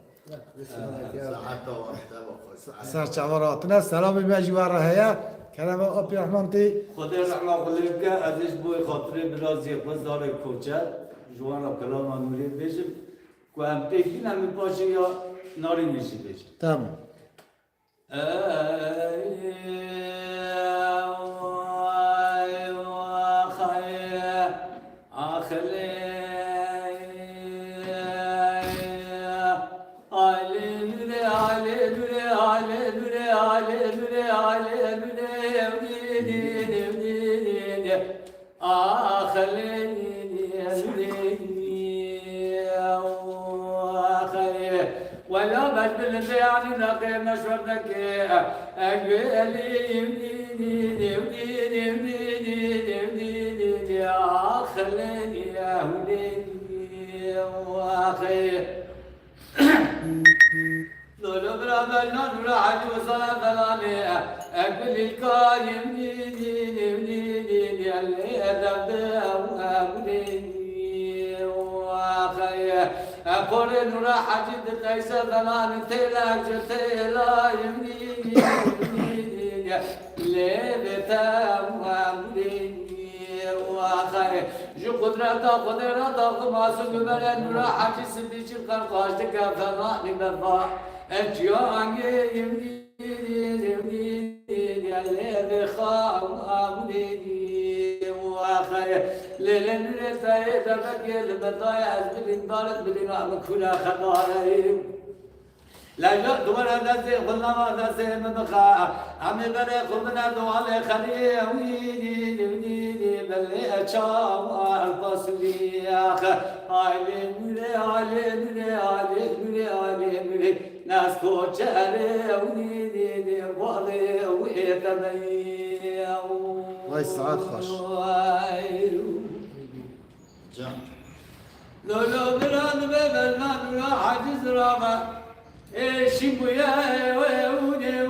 ساعات serçavaratına selam mecvara heye kelime api rahmanti خدا رحمه الله که ازش بوی خاطره براز یکوز داره کوچر جوان را کلام نوری بشیم که هم پیکین همی پاشه یا ناری نشی بشیم tamam ولا بدل يعني نقي مشوردك خليني يا وليدي بالقايم اللي أدب وأمري وخير أقول راح أجد ليس ظنان تلاك تلا يمني لبتام وأمري وخير جو قدرة ما سنبلا راح أجد سبيش القرقاش تكافنا لبفا أجياني يمني اللي خام أمري وخير ليلن رفايد فكيل بطايا بدين بارد بدين كلها خبارين لا يرد ولا نزي قلنا ما نزي من بخاء عمي بري خمنا دوالي خليه ويني ويني بلي أشام الفصلي آخر علي مري علي مري علي مري علي مري ناس كوشاري ويني وضي ويتمي الله سعاد خوش لولو بران ببرنان را عجز راما شمو يا ويوني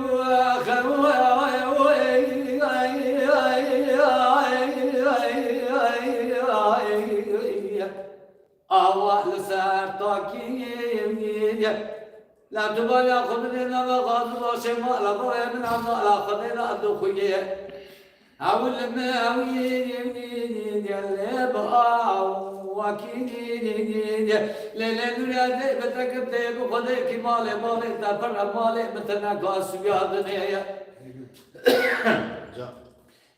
أوال سارتاكي لا تبالي خذنا وغاضب وشمال لا بغي من عنا لا خذنا أدخيه أول ما وين يلي بقى وكيني ليلة نريد بتركب تيب خذك مالي مالي تفرق مالي مثلنا قاس بيادنية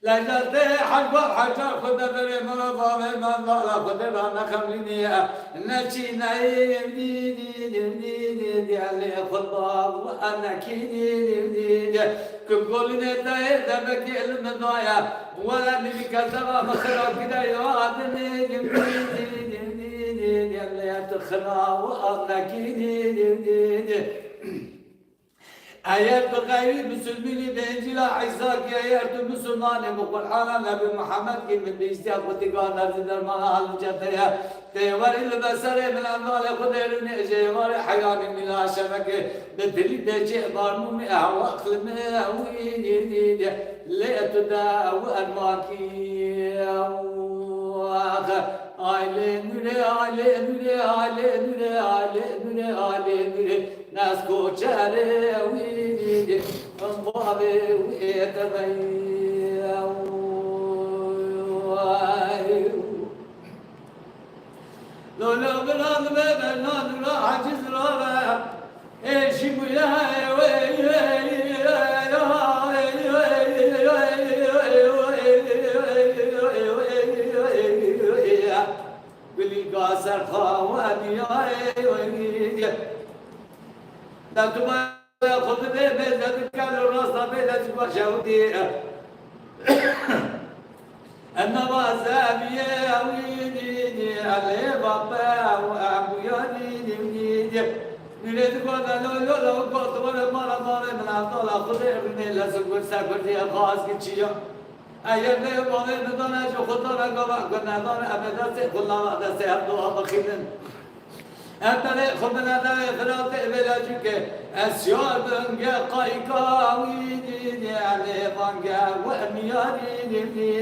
لا جلت حجر خذ بري مرضى من لا خذ رانا خملينية نشي نايم دي علي خطاب وأنا كيني كم قولنا تاي دمك المضايا ولا نبي كذا مخرا كذا يوادني دي علي تخنا وأنا كيني آيات بغير مسلمين بإنجيل عيسى كي آيات مسلمان مقرآن نبي محمد كي من بيستيا قتيقان نرد درمان حال جاتيا تيوار البصر من أنوال قدر نجيوار حيان من عشمك بدلي دجي بارمو من أعواق لمهوين لأتداو أنواكي ناس كوشاري ويني انضابي ويتبي لو بلاد ببنان را عجز را ايش بيا قاصر خواني لا تبغى خذ بيدك كانوا راسنا بيدك وشودي أنا وزابية ويني على بابا وأبويا نيني نريد قلنا لو قلت ولا مرة من عطلا خذني لسقط سقطي خاص كتشيا أيام لي بالي ندنا شو خطنا قبا كنا ندنا أبدا سيقولنا هذا سيبدو أبخيلن أنت لي خذنا ذا خلات بلاجك أسيار بنجا قايكا ويني على بنجا وأمياني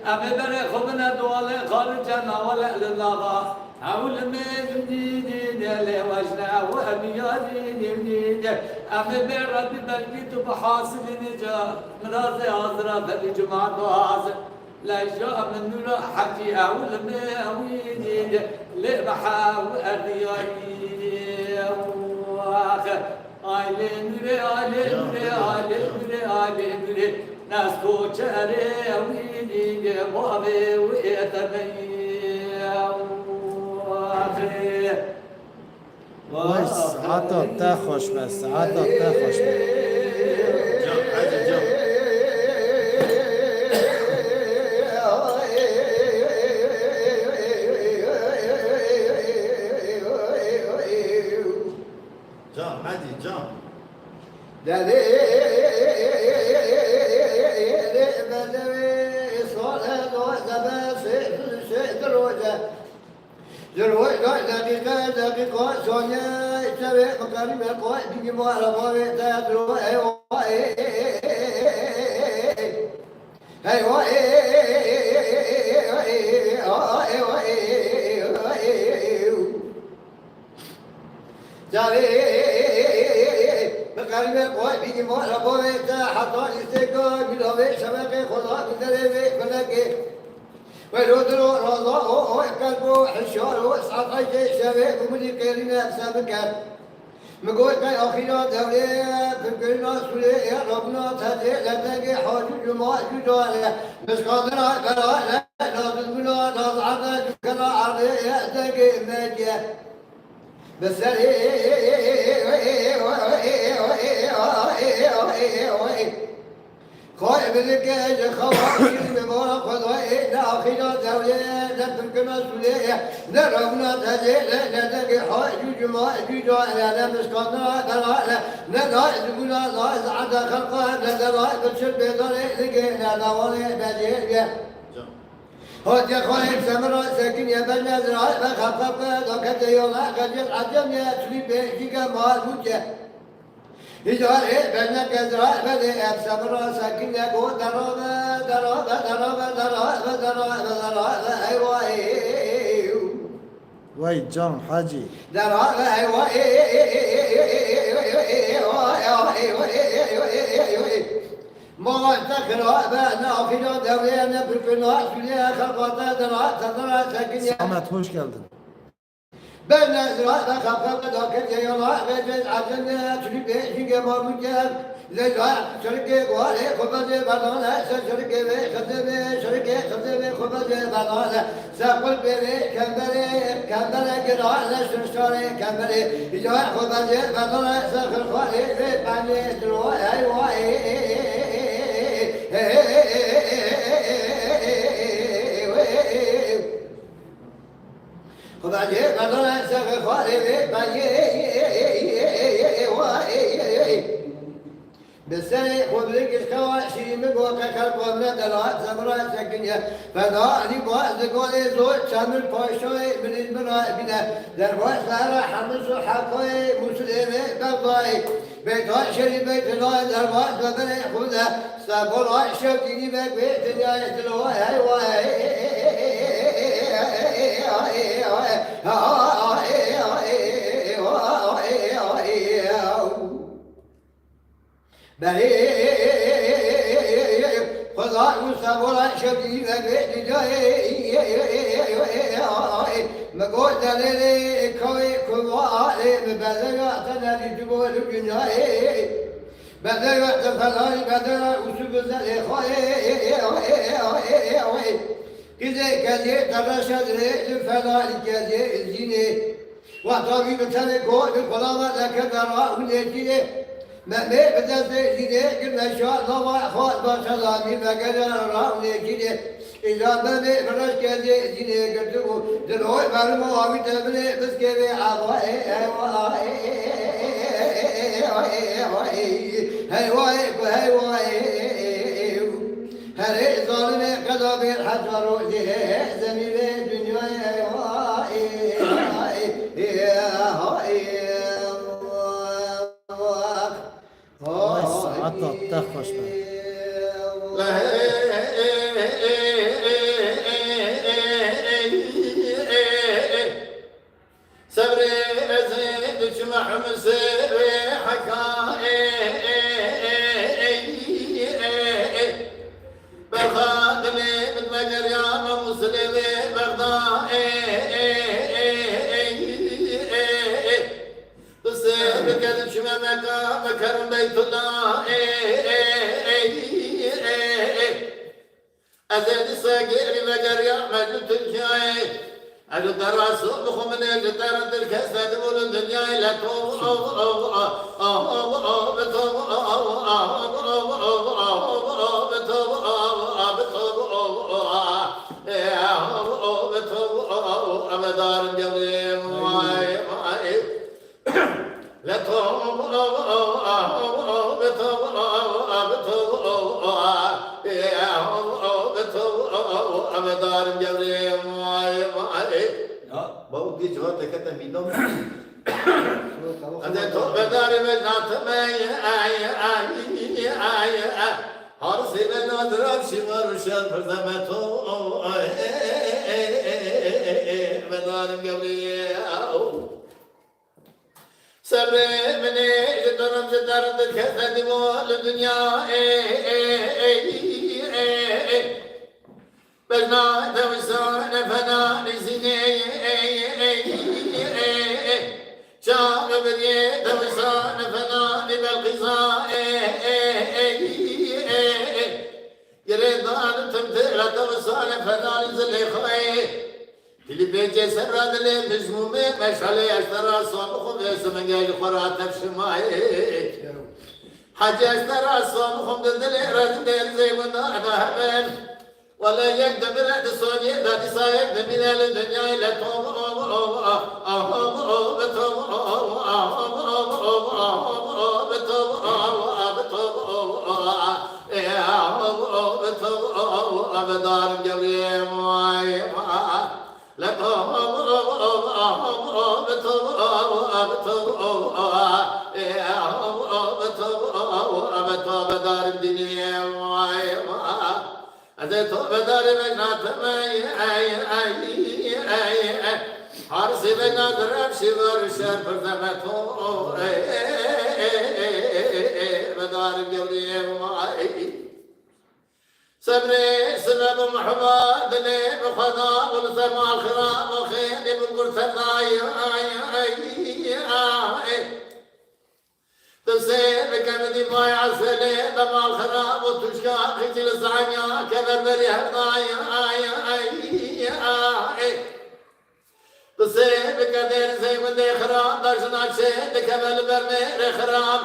أبي بري خذنا دوالي خارجنا ولا لله أول مديني لي وجنا وأمياني أبي برد بلقيت بحاصل نجا مرازي عذرا فالجمعة عازر لا جاء من نور حكي أول ماويني لبحا وأرياني وآخر آلي ناس كوشاري ويني بابي ويتمي بس عطا تخش بس عطا تخش ولودرو رضاء كلبو حشار واسعد عيش شباب ومدي كريمة سابقا مقول كي أخيرا دولية فكرنا سوريا ربنا تهدي لتقي حاج جماعة جدالة بس قادرة كلا لا تزمنا نضعنا كلا عرضية تقي ماجية بس خايب الكاج خواشي بمبارك خضوائي لا أخيرا دولية لا تمكن سوريا لا ربنا تهدي لتقي حاج جماعة جدالة لا مسكنا كلا لا تزمنا نضعنا خلقا لا تشرب بطريق لا دواني بديل هاد يا خايب سمرا ساكن يا بنا زراعي بخفف دوكت يولا قجل عجم يا تري بيجيك مال وجه إجارة بنا كزراعي بدي أب سمرا ساكن يا قو درابة أيوة وای جان حاجی درابة أيوة ما تكره بنا في دولة بركنا سوريا خلقنا درا سكنيا Ahmet hoş geldin. بنا زراعة خلقنا داكن يلا غير عجلنا تري بيجي ما مجال لجا شركة قوالي خبزة بدانا شركة خبزة خبزة بدانا سقول بيبي كمبري قراءة شرشاري كمبري جا خبزة بدانا سخر خوالي بيباني دروا خبزة بدانا سخر خوالي بيباني بالسنة خبرك الكواشي مقوقة كالقومنا دلات زمرات سكنية فداري باز قولي زوج شامل باشوي من المراء بنا درباش لارا حمس وحقوي مسلمي بغضاي بيتان شري بيت الله درباش ببني خدا سابول عشو ديني بك بيت نهاية الواي هاي واي بهي خدا يسابولا شبيب بيت جاي مقول دليلي كوي كوالي مبلغ تنالي جبول الجناي بدل تفلاني بدل وسب زلي خوي كذا كذا ترشد لفلاني كذا الجني وطبيب تلقوا القلامة لك درا ونجي ما بدأت جدي كنا شاء الله خاط بشلامي ما قدر راوني جدي إذا ما برش كذي جدي قدروا دلوي برمو أبي تبني بس كذي عضائي هاي ظالم قلب الحجر زميل الدنيا Vay saat da hoş be. صبري أزيد جمع مسيري حكاي بخادمي من مجريان مسلمي بغضائي تصيب كذب شما مكرم بيت الله أزيد صغير مجريان مجلت الجاي على الدراس بخمن الدار الكسد والدنيا لا أبدار الجليل لا أبدار الجليل बहुत की जो तक तमीनों में अदे तो बदार में नाथ में आय حارسي بنادر شمر شر فرزمتو بدارم قبلي سبري مني جدرم جدرم الكثد مول الدنيا بجنا توسان فنا نسيني شاق بري توسان فنا بالقصاء يريدان تمثيل توسان فنا نزلخي اللي بيجي سراد اللي مجمومي مشعلي اشترى صنخم يسمن قال قرات بشماي حاجة اشترى صنخم دلي رجل زي ونا ذهبن ولا يقدم رد صوني ذات سايق من الدنيا لا توم بدار جوي ماي بدار الدنيا أزيت بدار بجنات حارسي بجنات ربشي ورشان فرزمتو بدار الجولي صبري سبب محبا دلي بخدا والسماء الخراب وخير بالقرصة تسير كمدي باي عسلي دمع الخراب وتشكى خجل الزعنيا كذا بري هرناي تسير كدير زي مدي خراب درشنا شيد كمل برمي خراب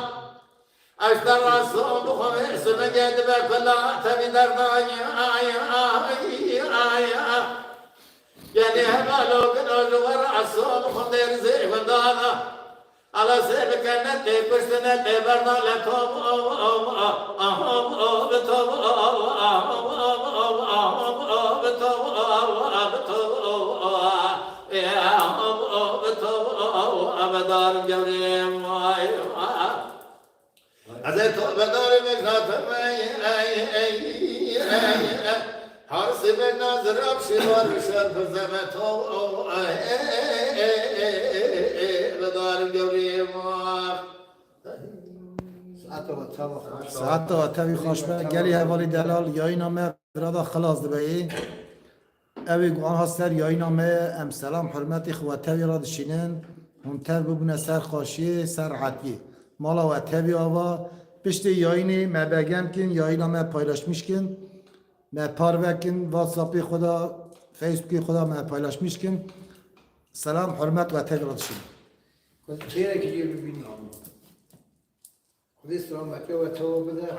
اشتر الصوم بخميس مجد بكلا تبي درداي يعني هما لو كنا جوار الصوم خمير زي مدانا على سيرك نتي كشتنا تبرنا لتوم بدار جوري ماي أزيت بدار مجنات حارسي بنازر أبشر وشر فرزمتو بدار الجوري ساعت و تاوی خوشبه گلی حوالی دلال یای نامه برادا خلاص دبایی اوی گوان هستر یای نامه ام سلام حرمتی خواتاوی را دشینن منتر ببونه سر خاشی سر عطی مالا و تاوی آوا پشت یاینی ما بگم کن یای نامه پایلاشمیش کن ما پار وکن واتساپی خدا فیسبوکی خدا ما پایلاشمیش کن سلام حرمت و تاوی را دشینن خیره که ببینی خودی سلام بکه و تو بده